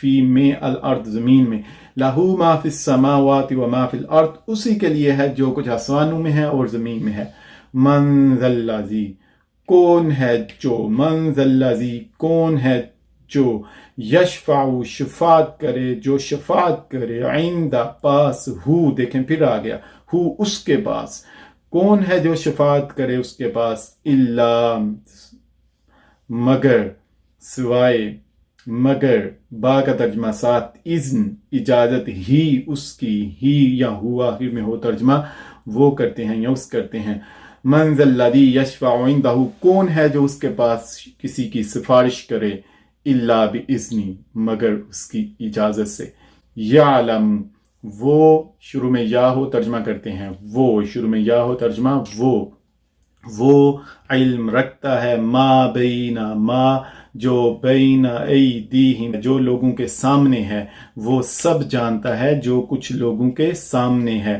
فی میں الارض زمین میں، لہو ما فی السماوات و ما فی الارض اسی کے لیے ہے جو کچھ آسمانوں میں ہے اور زمین میں ہے، من ذا الذی کون ہے جو، من ذا الذی کون ہے جو، یشفع شفاعت کرے، جو شفاعت کرے، عند پاس، ہو دیکھیں پھر آ گیا، ہو اس کے پاس، کون ہے جو شفاعت کرے اس کے پاس، الا مگر، سوائے، مگر، با کا ترجمہ ساتھ، اذن اجازت، ہی اس کی، ہی یا ہوا آخر میں ہو ترجمہ وہ کرتے ہیں یا اس کرتے ہیں، من ذا الذی یشفع عندہ کون ہے جو اس کے پاس کسی کی سفارش کرے، الا باذنی مگر اس کی اجازت سے، یعلم وہ شروع میں یا ہو ترجمہ کرتے ہیں، وہ شروع میں یا ہو ترجمہ وہ علم رکھتا ہے، ما بین، ما جو بین ایدیہم جو لوگوں کے سامنے ہے، وہ سب جانتا ہے جو کچھ لوگوں کے سامنے ہے،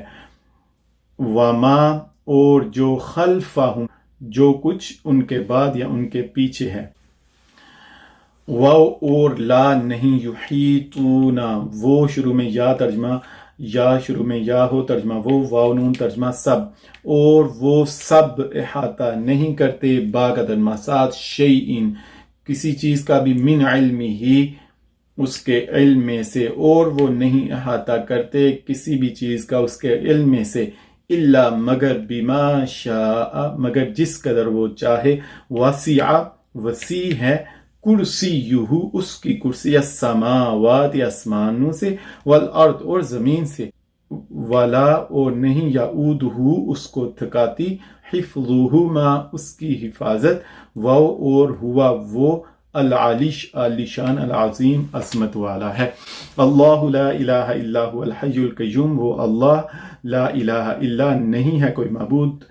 وما اور جو خلفہم جو کچھ ان کے بعد یا ان کے پیچھے ہے، واو اور لا نہیں، یحیطون وہ شروع میں یا ترجمہ، یا شروع میں یا ہو ترجمہ وہ، واو نون ترجمہ سب، اور وہ سب احاطہ نہیں کرتے، با کا ترجمہ ساتھ، شیئن کسی چیز کا بھی، من علم ہی اس کے علم میں سے، اور وہ نہیں احاطہ کرتے کسی بھی چیز کا اس کے علم میں سے، الا مگر، بما شاء مگر جس قدر وہ چاہے، وسع وسیع ہے، کرسیہ اس کی کرسی، السماوات آسمانوں سے، والارض اور زمین سے، ولا اور نہیں، یعودہ اس کو تھکاتی، حفظہما اس کی حفاظت، وہ اور ہوا وہ، العلیش عالیشان، العظیم عظمت والا ہے، اللہ لا الہ الا هو الحی القیوم وہ اللہ لا الہ الا نہیں ہے کوئی معبود،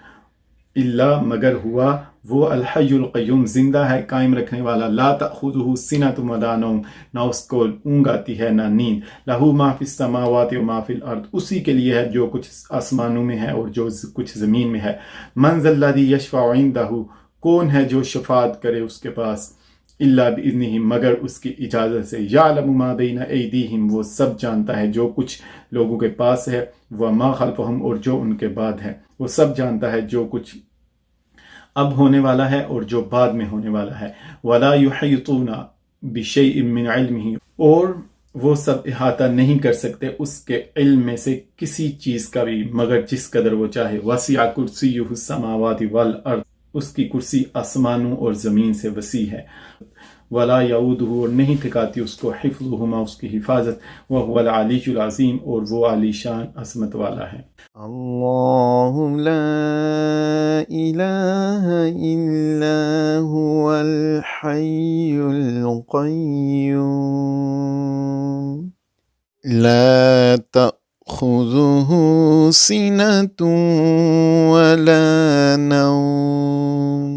الا مگر ہوا وہ، الحی القیوم زندہ ہے قائم رکھنے والا، لا تأخذہ سنۃ ولا نوم نہ اس کو اونگ آتی ہے نہ نیند، لہو ما فی السماوات و ما فی الارض اسی کے لیے ہے جو کچھ آسمانوں میں ہے اور جو کچھ زمین میں ہے، من ذا الذی یشفع عندہ کون ہے جو شفاعت کرے اس کے پاس، الا باذنہ مگر اس کی اجازت سے، یعلم ما بین ایدیہم وہ سب جانتا ہے جو کچھ لوگوں کے پاس ہے، وما خلفہم اور جو ان کے بعد ہے، وہ سب جانتا ہے جو کچھ اب ہونے والا ہے اور جو بعد میں ہونے والا ہے، ولا یحیطون بشیء من علمہ اور وہ سب احاطہ نہیں کر سکتے اس کے علم میں سے کسی چیز کا بھی مگر جس قدر وہ چاہے، وسع کرسیہ السماوات والارض اس کی کرسی آسمانوں اور زمین سے وسیع ہے، ولا یعودہ اور نہیں ٹھکاتی اس کو، حفظہما اس کی حفاظت، وہو العلی العظیم اور وہ عالی شان عظمت والا ہے۔ اللہ لا الہ الا هو الحی القیوم لا تأخذہ سنۃ ولا نوم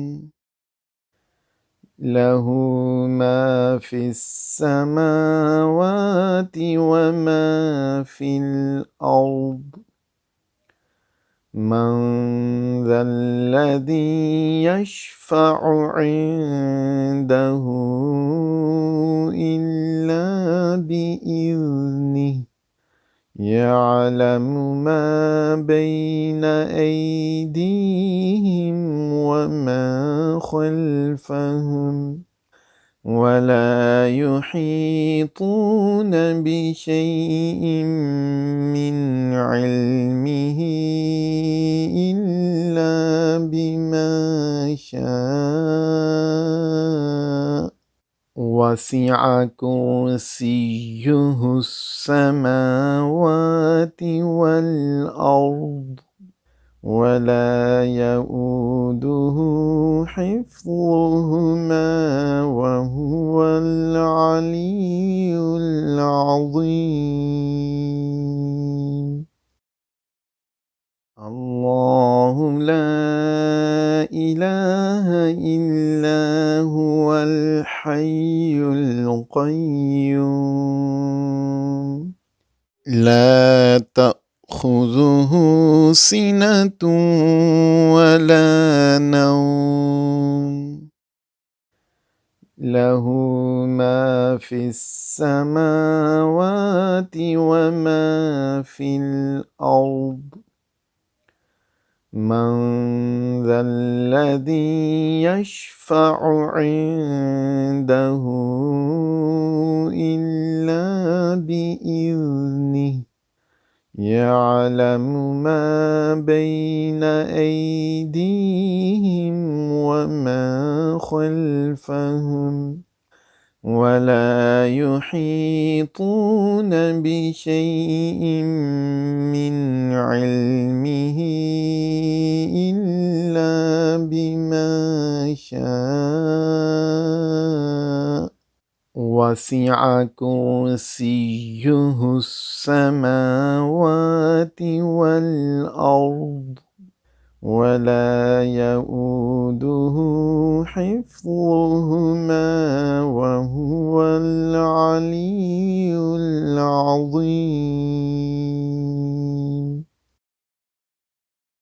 له ما في السماوات وما في الأرض من ذا الذي يشفع عنده إلا بإذنه يعلم ما بين أيديهم وما خلفهم ولا يحيطون بشيء من علمه إلا بما شاء وسع كرسيه السماوات والأرض ولا يؤوده حفظهما وهو العلي العظيم الله لا إله إلا هو الحي القيوم لا تأخذه سنة ولا نوم له ما في السماوات وما في الأرض من ذا الذي يشفع عنده إلا بإذنه يعلم ما بين أيديهم وما خلفهم ولا يحيطون بشيء من علمه إلا بما شاء وسع كرسيه السماوات والأرض ولا يؤوده حفظهما وهو العلي العظيم.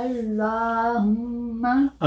Allahumma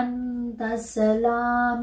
antassalam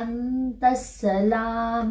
antassalam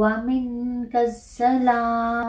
wa minkassalam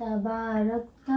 tabarakta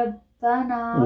rabbana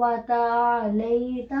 wa ta'alayta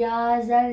ya zal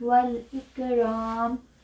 wal ikram.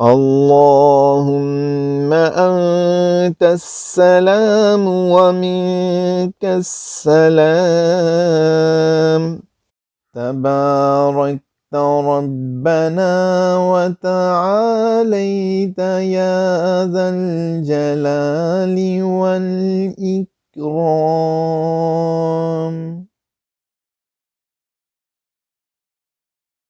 اللهم أنت السلام ومنك السلام تباركت ربنا وتعاليت يا ذا الجلال والإكرام.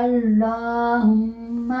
Allahumma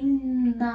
inna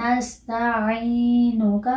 nasta'inuka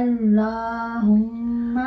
Allahumma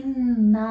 inna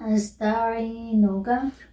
nasta'inuka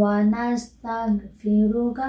wa nastaghfiruka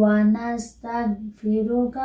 wa nastaghfiruka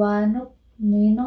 wa nu'minu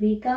bika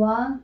wa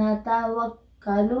natawakkalu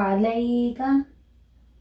alayka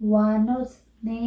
wa nusni.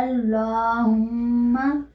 Allahumma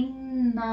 inna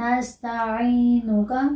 nasta'inuka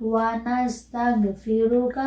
wa nastaghfiruka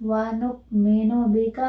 wa nu'minu bika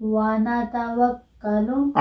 wa natawakkalu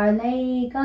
alayka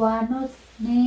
wa nusni.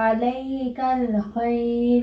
Alaykal khair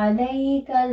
alaykal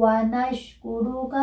wa nashkuruka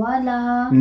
wala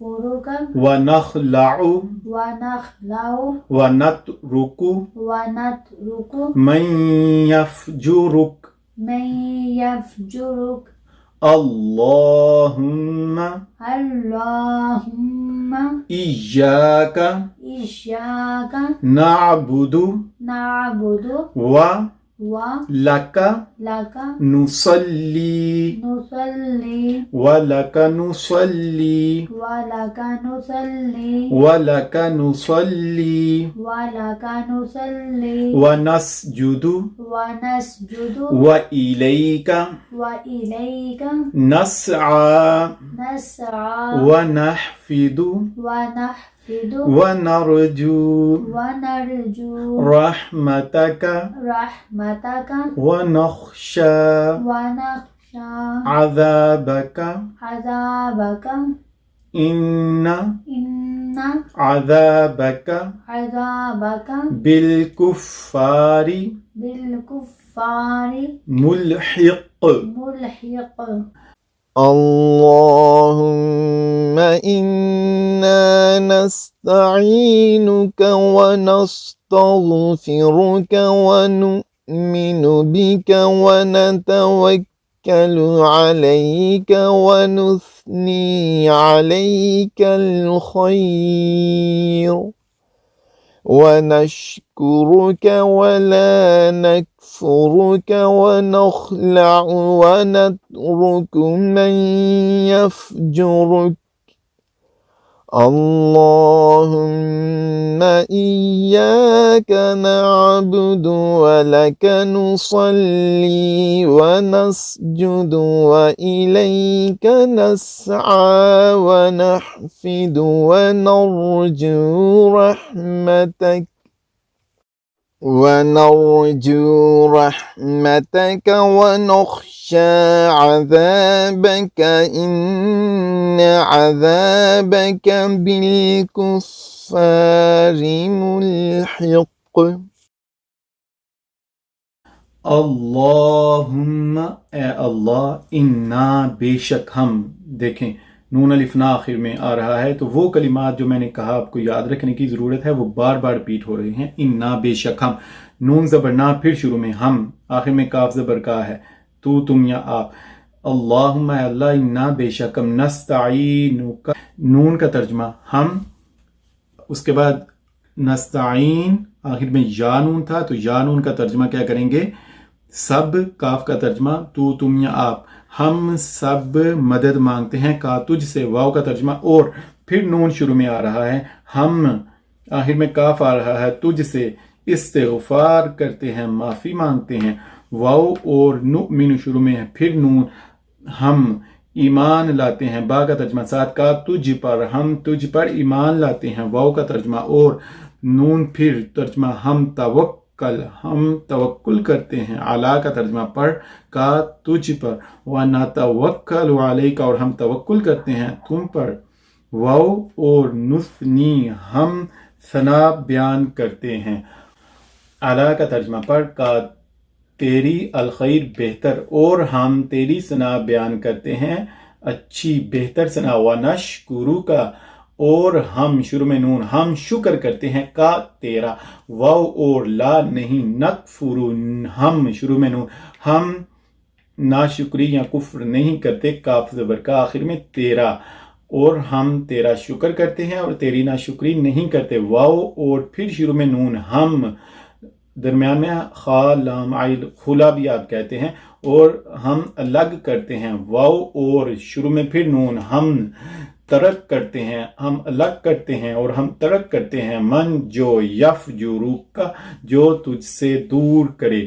نکفرک ونخلع ونخلع ونترک ونترک من یفجرک من یفجرک اللہم اللہم ایاک ایاک نعبد نعبد ولک لک نصلی نصلی ولک نصلی ولک نصلی ولک نصلی ولک نصلی ونسجد ونسجد وإلیک وإلیک نسعى نسعى ونحفظ ونحفظ ونرجو ونرجو رحمتك رحمتك ونخشى ونخشى عذابك عذابك إن إن عذابك عذابك بالكفار بالكفار ملحق ملحق اللهم إنا نستعينك ونستغفرك ونؤمن بك ونتوكل عليك ونثني عليك الخير ونشكرك ولا نكفرك ونخلع ونترك من يفجرك اللهم إياك نعبد ولك نصلي ونسجد وإليك نسعى ونحفظ ونرجو رحمتك ونخشى عذابك إن عذابك بالكفار ملحق اللہم اے اللہ انا بے شک ہم دیکھیں نون الف نا آخر میں آ رہا ہے تو وہ کلمات جو میں نے کہا آپ کو یاد رکھنے کی ضرورت ہے وہ بار بار ریپیٹ ہو رہے ہیں انا بے شک ہم نون زبر نا پھر شروع میں ہم آخر میں کاف زبر کا ہے تو تم یا آپ اللہم اے اللہ انا بے شک ہم نستعینک نون کا ترجمہ ہم اس کے بعد نستعین آخر میں یا نون تھا تو یا نون کا ترجمہ کیا کریں گے سب کاف کا ترجمہ تو تم یا آپ ہم سب مدد مانگتے ہیں کا تجھ سے واو کا ترجمہ اور پھر نون شروع میں آ رہا ہے ہم آخر میں کاف آ رہا ہے تجھ سے استغفار کرتے ہیں معافی مانگتے ہیں واو اور نؤمن شروع میں ہے پھر نون ہم ایمان لاتے ہیں با کا ترجمہ ساتھ کا تجھ پر ہم تجھ پر ایمان لاتے ہیں واو کا ترجمہ اور نون پھر ترجمہ ہم توکل کرتے ہیں اعلیٰ کا ترجمہ پر کا تجھ پر وَنَتَوَكَّلُ عَلَيْكَ اور ہم توکل کرتے ہیں تم پر واو اور نثنی ہم ثنا بیان کرتے ہیں اعلیٰ کا ترجمہ پر کا تیری الخیر بہتر اور ہم تیری ثنا بیان کرتے ہیں اچھی بہتر ثنا وَنَشْكُرُكَ اور ہم شروع میں نون ہم شکر کرتے ہیں کا تیرا واو اور لا نہیں نکفر ہم شروع میں نون ہم ناشکری یا کفر نہیں کرتے کاف زبر کا آخر میں تیرا اور ہم تیرا شکر کرتے ہیں اور تیری ناشکری نہیں کرتے واو اور پھر شروع میں نون ہم درمیان میں خا لام عین خلا بھی آپ کہتے ہیں اور ہم الگ کرتے ہیں واو اور شروع میں پھر نون ہم ترک کرتے ہیں ہم الگ کرتے ہیں اور ہم ترک کرتے ہیں من جو یفجرک جو تجھ سے دور کرے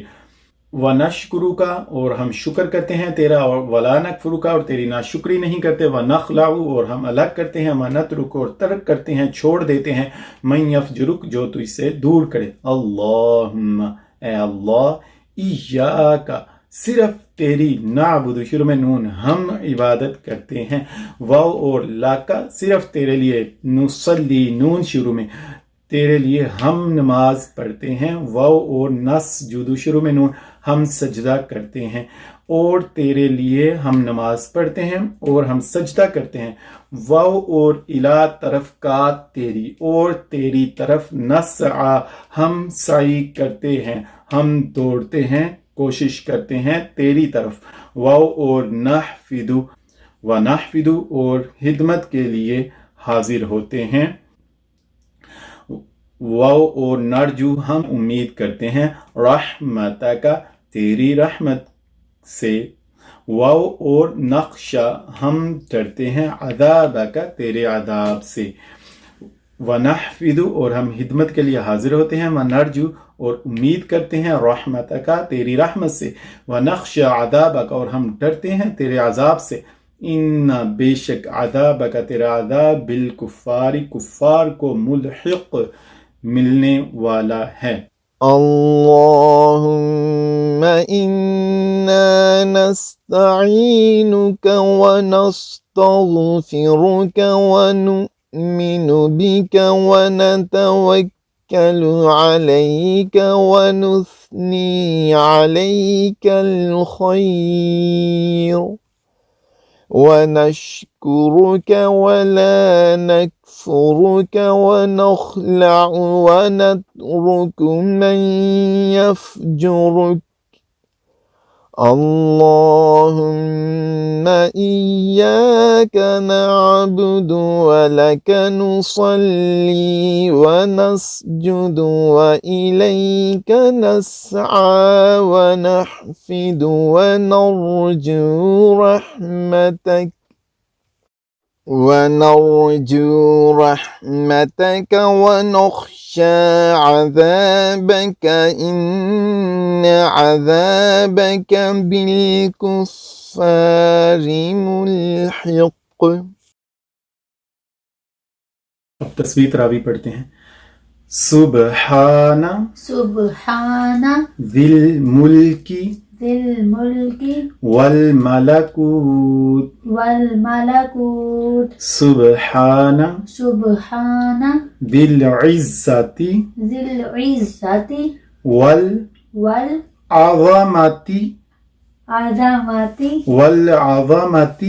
وَنَشْكُرُكَ اور ہم شکر کرتے ہیں تیرا اور وَلَا نَكْفُرُكَ اور تیری ناشکری نہیں کرتے وَنَخْلَعُ اور ہم الگ کرتے ہیں وَنَتْرُكُ اور ترک کرتے ہیں چھوڑ دیتے ہیں مَن يَفْجُرُكَ جو تجھ سے دور کرے اللہم اے اللہ ایاک صرف تیری نعبد شروع میں نون ہم عبادت کرتے ہیں واو اور لاکا صرف تیرے لیے نصلی نون شروع میں تیرے لیے ہم نماز پڑھتے ہیں واو اور نسجد شروع میں نون ہم سجدہ کرتے ہیں، اور تیرے لیے ہم نماز پڑھتے ہیں اور ہم سجدہ کرتے ہیں۔ واو اور الا طرف کا تیری، اور تیری طرف نسعی ہم سعی کرتے ہیں، ہم دوڑتے ہیں، کوشش کرتے ہیں تیری طرف۔ واو اور نحفظ ونحفظ اور خدمت کے لیے حاضر ہوتے ہیں۔ واو اور نرجو ہم امید کرتے ہیں، رحمتک تیری رحمت سے۔ واو اور نخشا ہم ڈرتے ہیں، عذابک تیرے عذاب سے۔ ونحفظ اور ہم خدمت کے لیے حاضر ہوتے ہیں، ونرجو اور امید کرتے ہیں، رحمتک تیری رحمت سے، ونخشا عذابک اور ہم ڈرتے ہیں تیرے عذاب سے۔ ان بے شک عذابک تیرا عذاب بالکفار کفار کو ملحق ملنے والا ہے۔ اللهم إنا نستعينك ونستغفرك ونؤمن بك ونتوكل عليك ونثني عليك الخير ونشكرك ولا نكفرك ونخلع ونترك من يفجرك اللهم إياك نعبد ولك نصلي ونسجد وإليك نسعى ونحفد ونرجو رحمتك ونخشى عذابك إن عذابك بالكفار ملحق۔ اب تسبیح تراویح پڑھتے ہیں۔ سبحان سبحان ذی الملک ذی الملک والملکوت والملکوت سبحان سبحان ذی العزت ذی العزت والعظمت عظمت والعظمت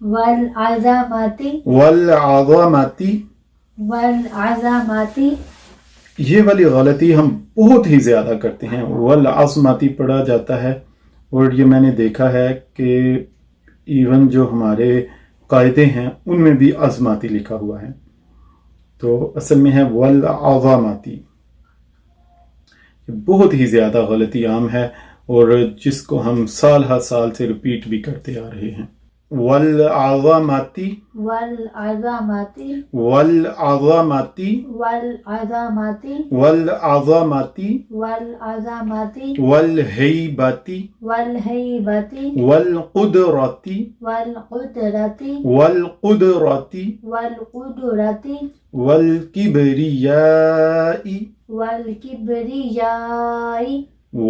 والعظمت والعظمت والعظمت۔ یہ والی غلطی ہم بہت ہی زیادہ کرتے ہیں، والعظمتی پڑھا جاتا ہے، اور یہ میں نے دیکھا ہے کہ ایون جو ہمارے قاعدے ہیں ان میں بھی عظمتی لکھا ہوا ہے، تو اصل میں ہے والعظمتی۔ بہت ہی زیادہ غلطی عام ہے، اور جس کو ہم سال ہر سال سے ریپیٹ بھی کرتے آ رہے ہیں۔ والعظمتی والعظمت والعظمت والعظمت والعظمت والعظمت والہیبت والہیبت والقدرت والقدرت والقدرت والقدرت والکبریاء والکبریاء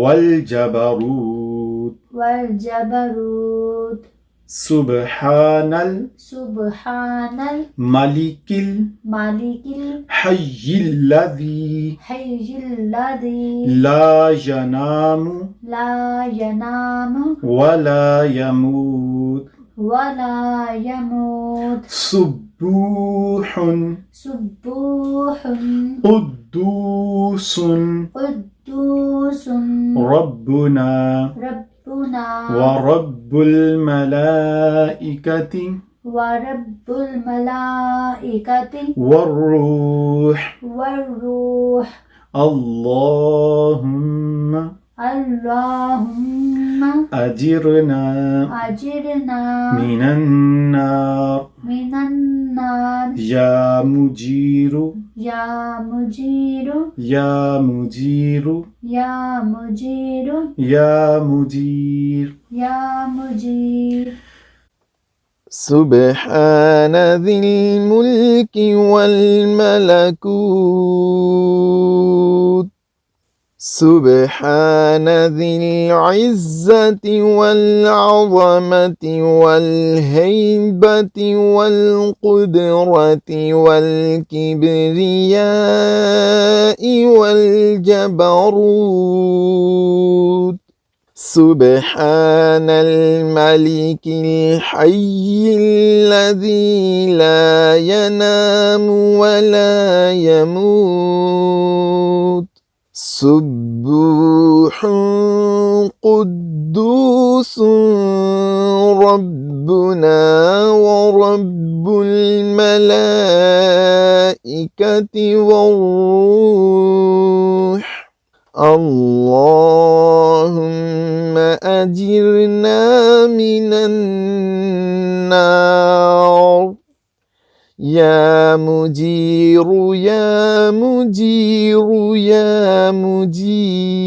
والجبروت والجبروت۔ سبحان سبحان الملک الملک الحی الذی الحی الذی لا ینام لا ینام ولا یموت ولا يموت سبوح سبوح قدوس قدوس ربنا ربنا ورب الملائکة ورب الملائكة والروح والروح۔ اللهم اللهم أجرنا أجرنا من النار من النار يا مجير يا مجير يا مجير يا مجير يا مجير يا مجير۔ سبحان ذي الملك والملكوت سبحان ذي العزة والعظمة والهيبة والقدرة والكبرياء والجبروت سبحان الملك الحي الذي لا ينام ولا يموت سبوح قدوس ربنا ورب الملائكة والروح اللهم أجرنا من النار يا مجير يا مجير يا مجير.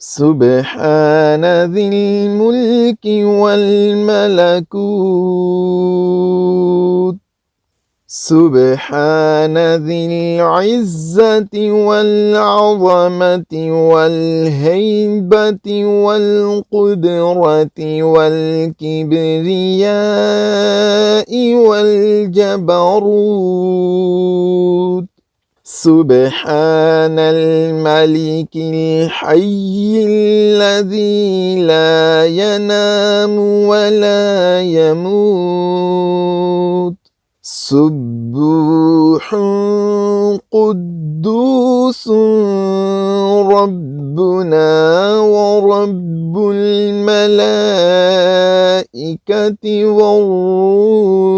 سبحان ذي الملك والملكوت سبحان ذي العزة والعظمة والهيبة والقدرة والكبرياء والجبروت سبحان الملك الحي الذي لا ينام ولا يموت سبوح قدوس ربنا ورب الملائكة والروح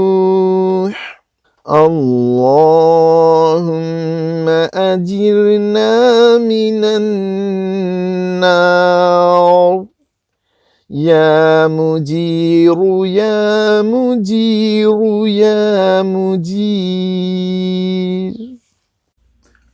اللهم أجرنا من النار يا مجير يا مجير يا مجير.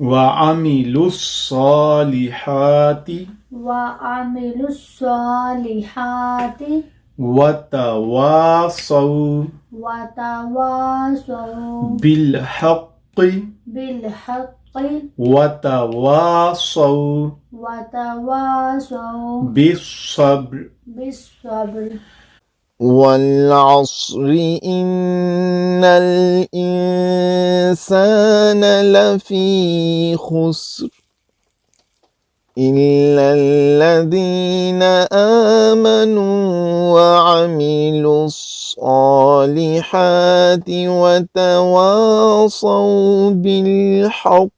وعملوا الصالحات وعملوا الصالحات وتواصوا وتواصوا بالحق بالحق وتواصوا وتواصوا بالصبر. بالصبر. والعصر إن الإنسان لفي خسر إلا الذين آمنوا وعملوا الصالحات وتواصوا بالحق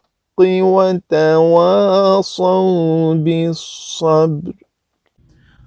وتواصوا بالصبر.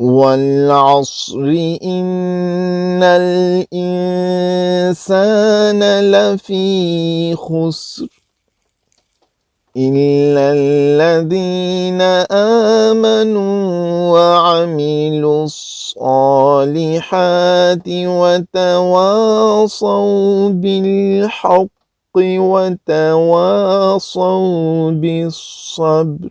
والعصر إن الإنسان لفي خسر إلا الذين آمنوا وعملوا الصالحات وتواصوا بالحق وتواصوا بالصبر.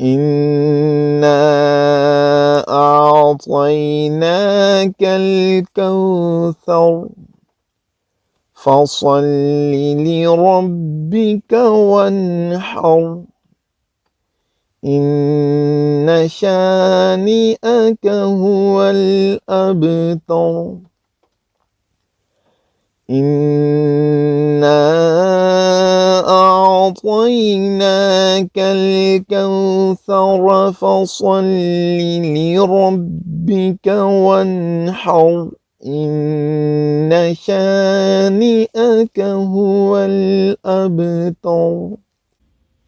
إنا أعطيناك الكوثر فصل لربك وانحر إن شانئك هو الأبتر. إنا أعطيناك الكوثر فصل لربك وانحر إن شانئك هو الأبتر.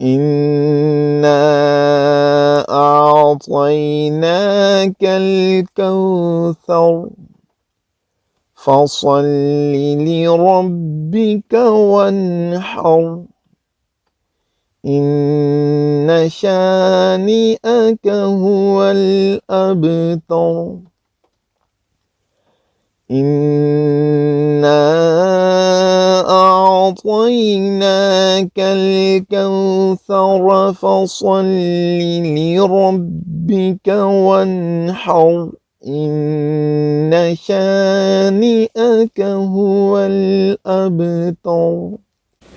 إنا أعطيناك الكوثر فصل لربك وانحر إن شانئك هو الأبتر إنا أعطيناك الكوثر فصل لربك وانحر إن شانئك هو الأبتر.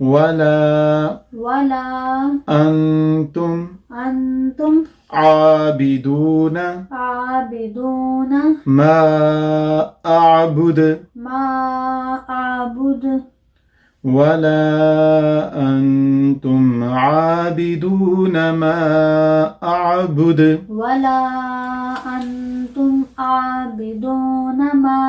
ولا ولا أنتم أنتم عابدون عابدون ما أعبد ما أعبد ولا أنتم عابدون ما أعبد ولا أنتم عابدون ما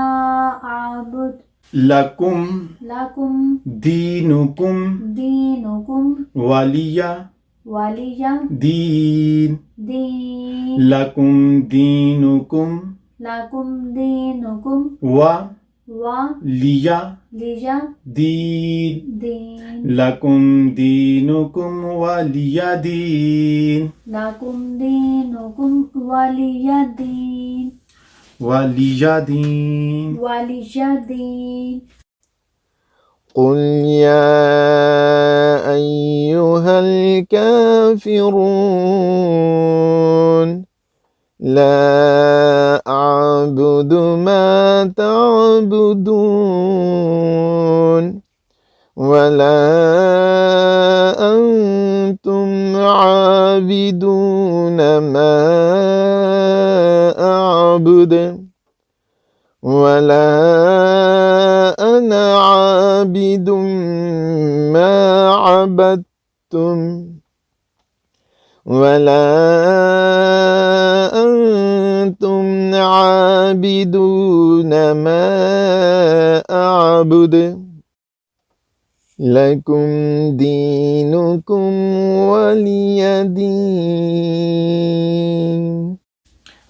أعبد لكم لكم دينكم دينكم ولي ولي دين دين لكم دينكم لكم دينكم ولي ولي دين دين لكم دينكم ولي دين لكم دينكم ولي دين ولي دين ولي دين قل يا أيها الكافرون لا أعبد ما تعبدون ولا أنتم عابدون ما أعبد ولا أنا عابد ما عبدتم ولا أنتم عابدون ما أعبد لكم دينكم ولي دين.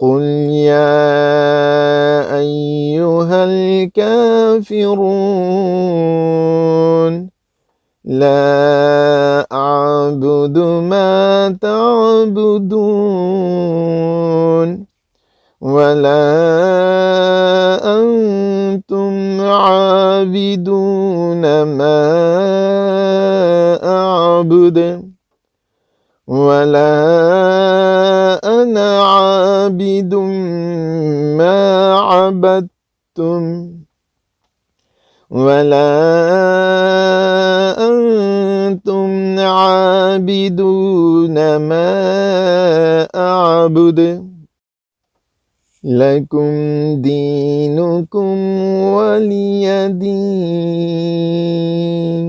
قل يا أيها الكافرون لا أعبد ما تعبدون ولا أنتم عابدون ما أعبد ولا أنا عابد ما عبدتم ولا أنتم عابدون ما أعبد لكم دينكم ولي دين.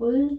قل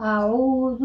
أعوذ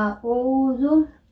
أعوذ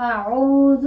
أعوذ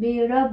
برب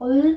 قل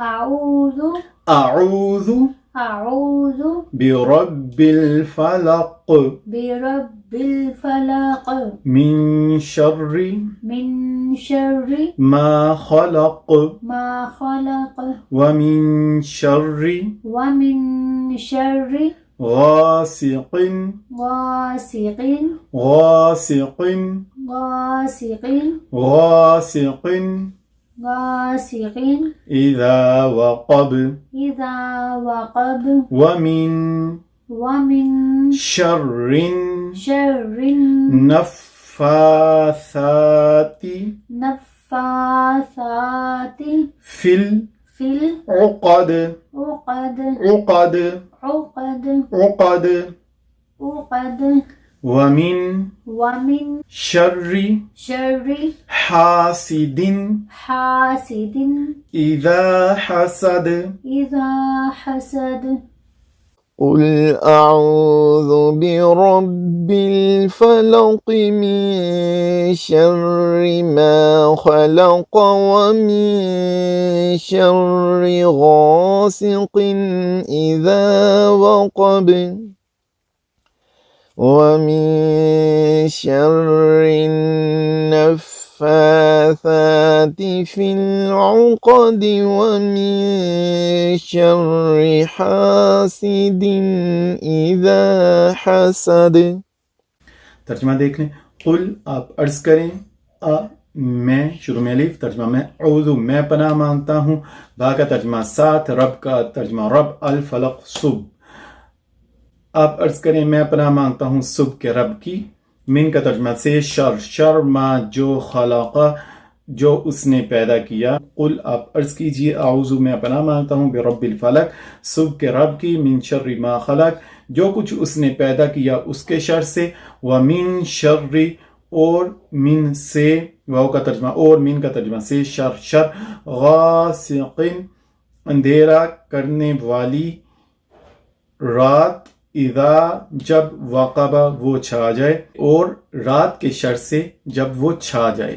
أعوذ اعوذ أعوذ برب الفلق برب الفلق من شر من شر ما خلق ما خلق ومن شر ومن شر غاسق غاسق غاسق غاسق غاسق غاسق إذا وقب إذا وقب ومن ومن شر شر النفاثات نفاثات في في العقد العقد عقد عقد عقد عقد ومن ومن شر شر حاسد حاسد إذا حسد إذا حسد قل أعوذ برب الفلق من شر ما خلق ومن شر غاسق إذا وقب ومن شر النفاثات في العقد ومن شر حاسد إذا حسد. ترجمہ دیکھ لیں. قل آپ عرض کریں. میں شروع میں الف ترجمہ میں اعوذ میں پناہ مانگتا ہوں. با کا ترجمہ ساتھ. رب کا ترجمہ رب. الفلق صبح. آپ عرض کریں میں پناہ مانگتا ہوں صبح کے رب کی. من کا ترجمہ سے شر. شر ما جو خلقہ جو اس نے پیدا کیا. قل آپ عرض کیجئے اعوذ میں پناہ مانگتا ہوں برب الفلق صبح کے رب کی. من شر ما خلق جو کچھ اس نے پیدا کیا اس کے شر سے. ومن شر اور من سے. واو کا ترجمہ اور من کا ترجمہ سے شر. شر غاسق اندھیرا کرنے والی رات. اذا جب وقب وہ چھا جائے اور رات کے شر سے جب وہ چھا جائے.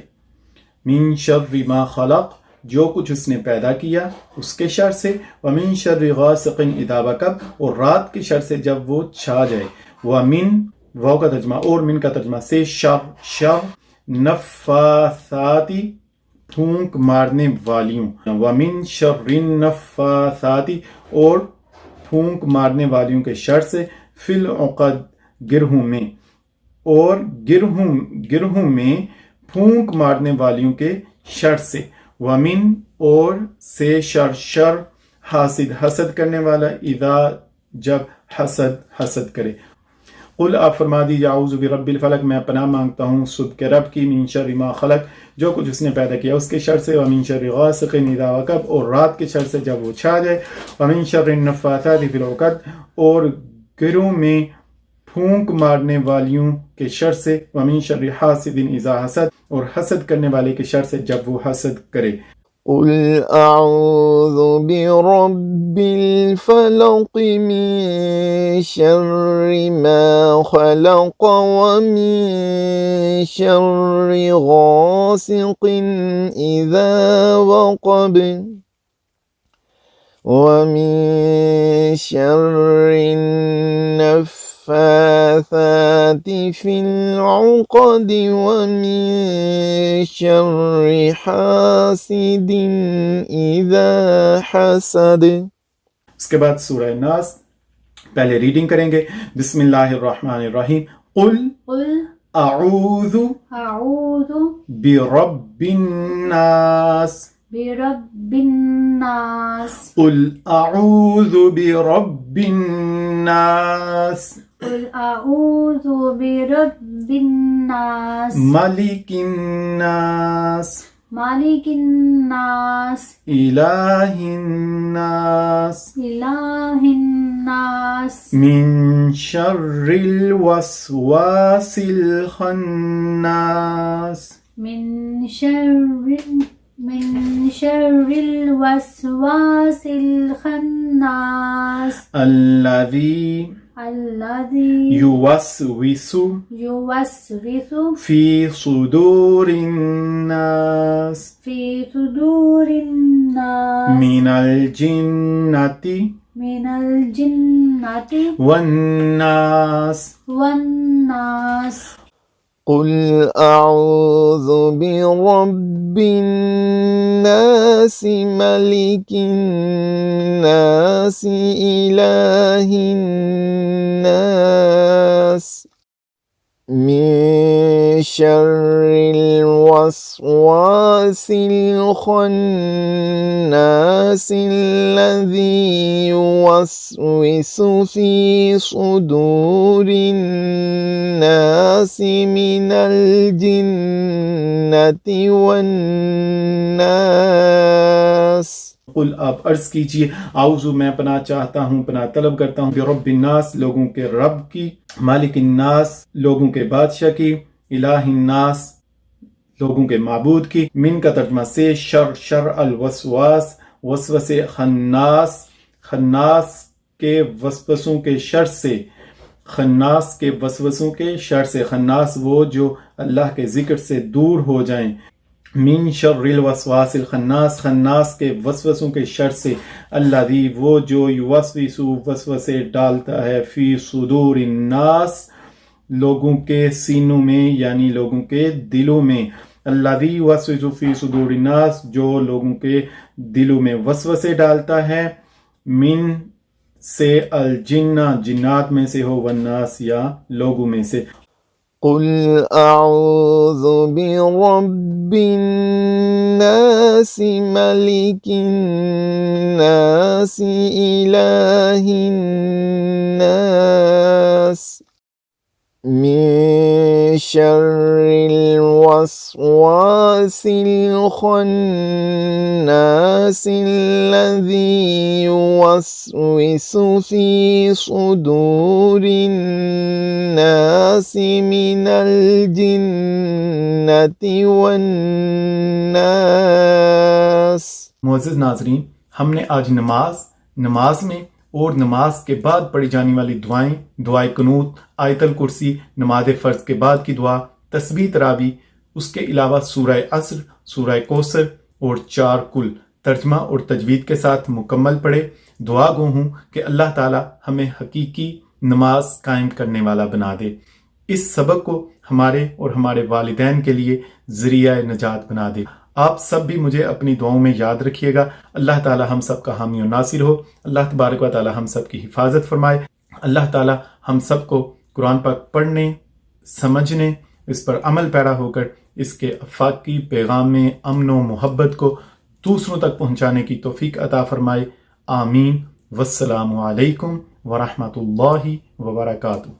من شر ما خلق جو کچھ اس نے پیدا کیا اس کے شر سے. ومن شر غاسق اذا وقب اور رات کے شر سے جب وہ چھا جائے. ومن واو کا ترجمہ اور من کا ترجمہ سے شر. شر نفاثاتی پھونک مارنے والیوں. ومن شر النفاثاتی اور پھونک مارنے والیوں کے شر سے. فی العقد گرہوں میں. اور گرہوں میں پھونک مارنے والیوں کے شر سے. ومن اور سے شر. شر حاسد حسد کرنے والا. اذا جب حسد کرے. قل آپ فرما دیجیے اعوذ برب الفلق میں پناہ مانگتا ہوں صبح کے رب کی. من شر ما خلق جو کچھ اس نے پیدا کیا اس کے شر سے. ومن شر غاسق اذا وقب اور رات کے شر سے جب وہ چھا جائے. ومن شر النفاثات فی العقد اور گروں میں پھونک مارنے والیوں کے شر سے. ومن شر حاسد اذا حسد اور حسد کرنے والے کے شر سے جب وہ حسد کرے. قل أعوذ برب الفلق من شر ما خلق ومن شر غاسق إذا وقب ومن شر النفاثات في العقد ومن شر حاسد إذا حسد. اس کے بعد سورہ ناس پہلے ریڈنگ کریں گے. بسم اللہ الرحمن الرحیم. قل اعوذ برب الناس برب الناس. قل اعوذ برب الناس. قل أعوذ برب الناس. ملك الناس. مالك الناس. إله الناس. إله الناس. من شر الوسواس الخناس. من شر الوسواس الخناس. الذي يوسوس في صدور الناس الناس من الجنة من الجنة والناس والناس قل أعوذ برب الناس ملك الناس إله الناس من شر الوسواس الخناس الذي يوسوس في صدور الناس من الجنة والناس قل آپ عرض کیجئے اعوذ میں پناہ چاہتا ہوں، پناہ طلب کرتا ہوں برب الناس لوگوں کے رب کی، مالک الناس لوگوں کے بادشاہ کی، الہ الناس لوگوں کے معبود کی، من کا ترجمہ سے شر الوسواس وسوسے خناس، خناس کے وسوسوں کے شر سے، خناس کے وسوسوں کے شر سے، خناس وہ جو اللہ کے ذکر سے دور ہو جائیں، من شر الوسواس الخناس خناس کے وسوسوں کے شر سے، الذی وہ جو یوسوس وسوسے ڈالتا ہے، فی صدور الناس لوگوں کے سینوں میں یعنی لوگوں کے دلوں میں، الذی یوسوس فی صدور الناس جو لوگوں کے دلوں میں وسوسے ڈالتا ہے، من سے الجنہ جنات میں سے ہو، والناس یا لوگوں میں سے۔ قل أعوذ برب الناس ملك الناس إله الناس من شر الوسواس الخناس الذي يوسوس في صدور الناس من الجنة والناس۔ معزز ناظرین، ہم نے آج نماز میں اور نماز کے بعد پڑھی جانے والی دعائیں، دعائے قنوت، آیت الکرسی، نماز فرض کے بعد کی دعا، تسبیح تراویح، اس کے علاوہ سورہ عصر، سورہ کوثر اور 4 کل ترجمہ اور تجوید کے ساتھ مکمل پڑھے۔ دعا گو ہوں کہ اللہ تعالی ہمیں حقیقی نماز قائم کرنے والا بنا دے، اس سبق کو ہمارے اور ہمارے والدین کے لیے ذریعہ نجات بنا دے۔ آپ سب بھی مجھے اپنی دعاؤں میں یاد رکھیے گا۔ اللہ تعالی ہم سب کا حامی و ناصر ہو، اللہ تبارک و تعالی ہم سب کی حفاظت فرمائے، اللہ تعالی ہم سب کو قرآن پاک پڑھنے، سمجھنے، اس پر عمل پیرا ہو کر اس کے افاقی پیغام میں امن و محبت کو دوسروں تک پہنچانے کی توفیق عطا فرمائے، آمین۔ والسلام علیکم ورحمۃ اللہ وبرکاتہ۔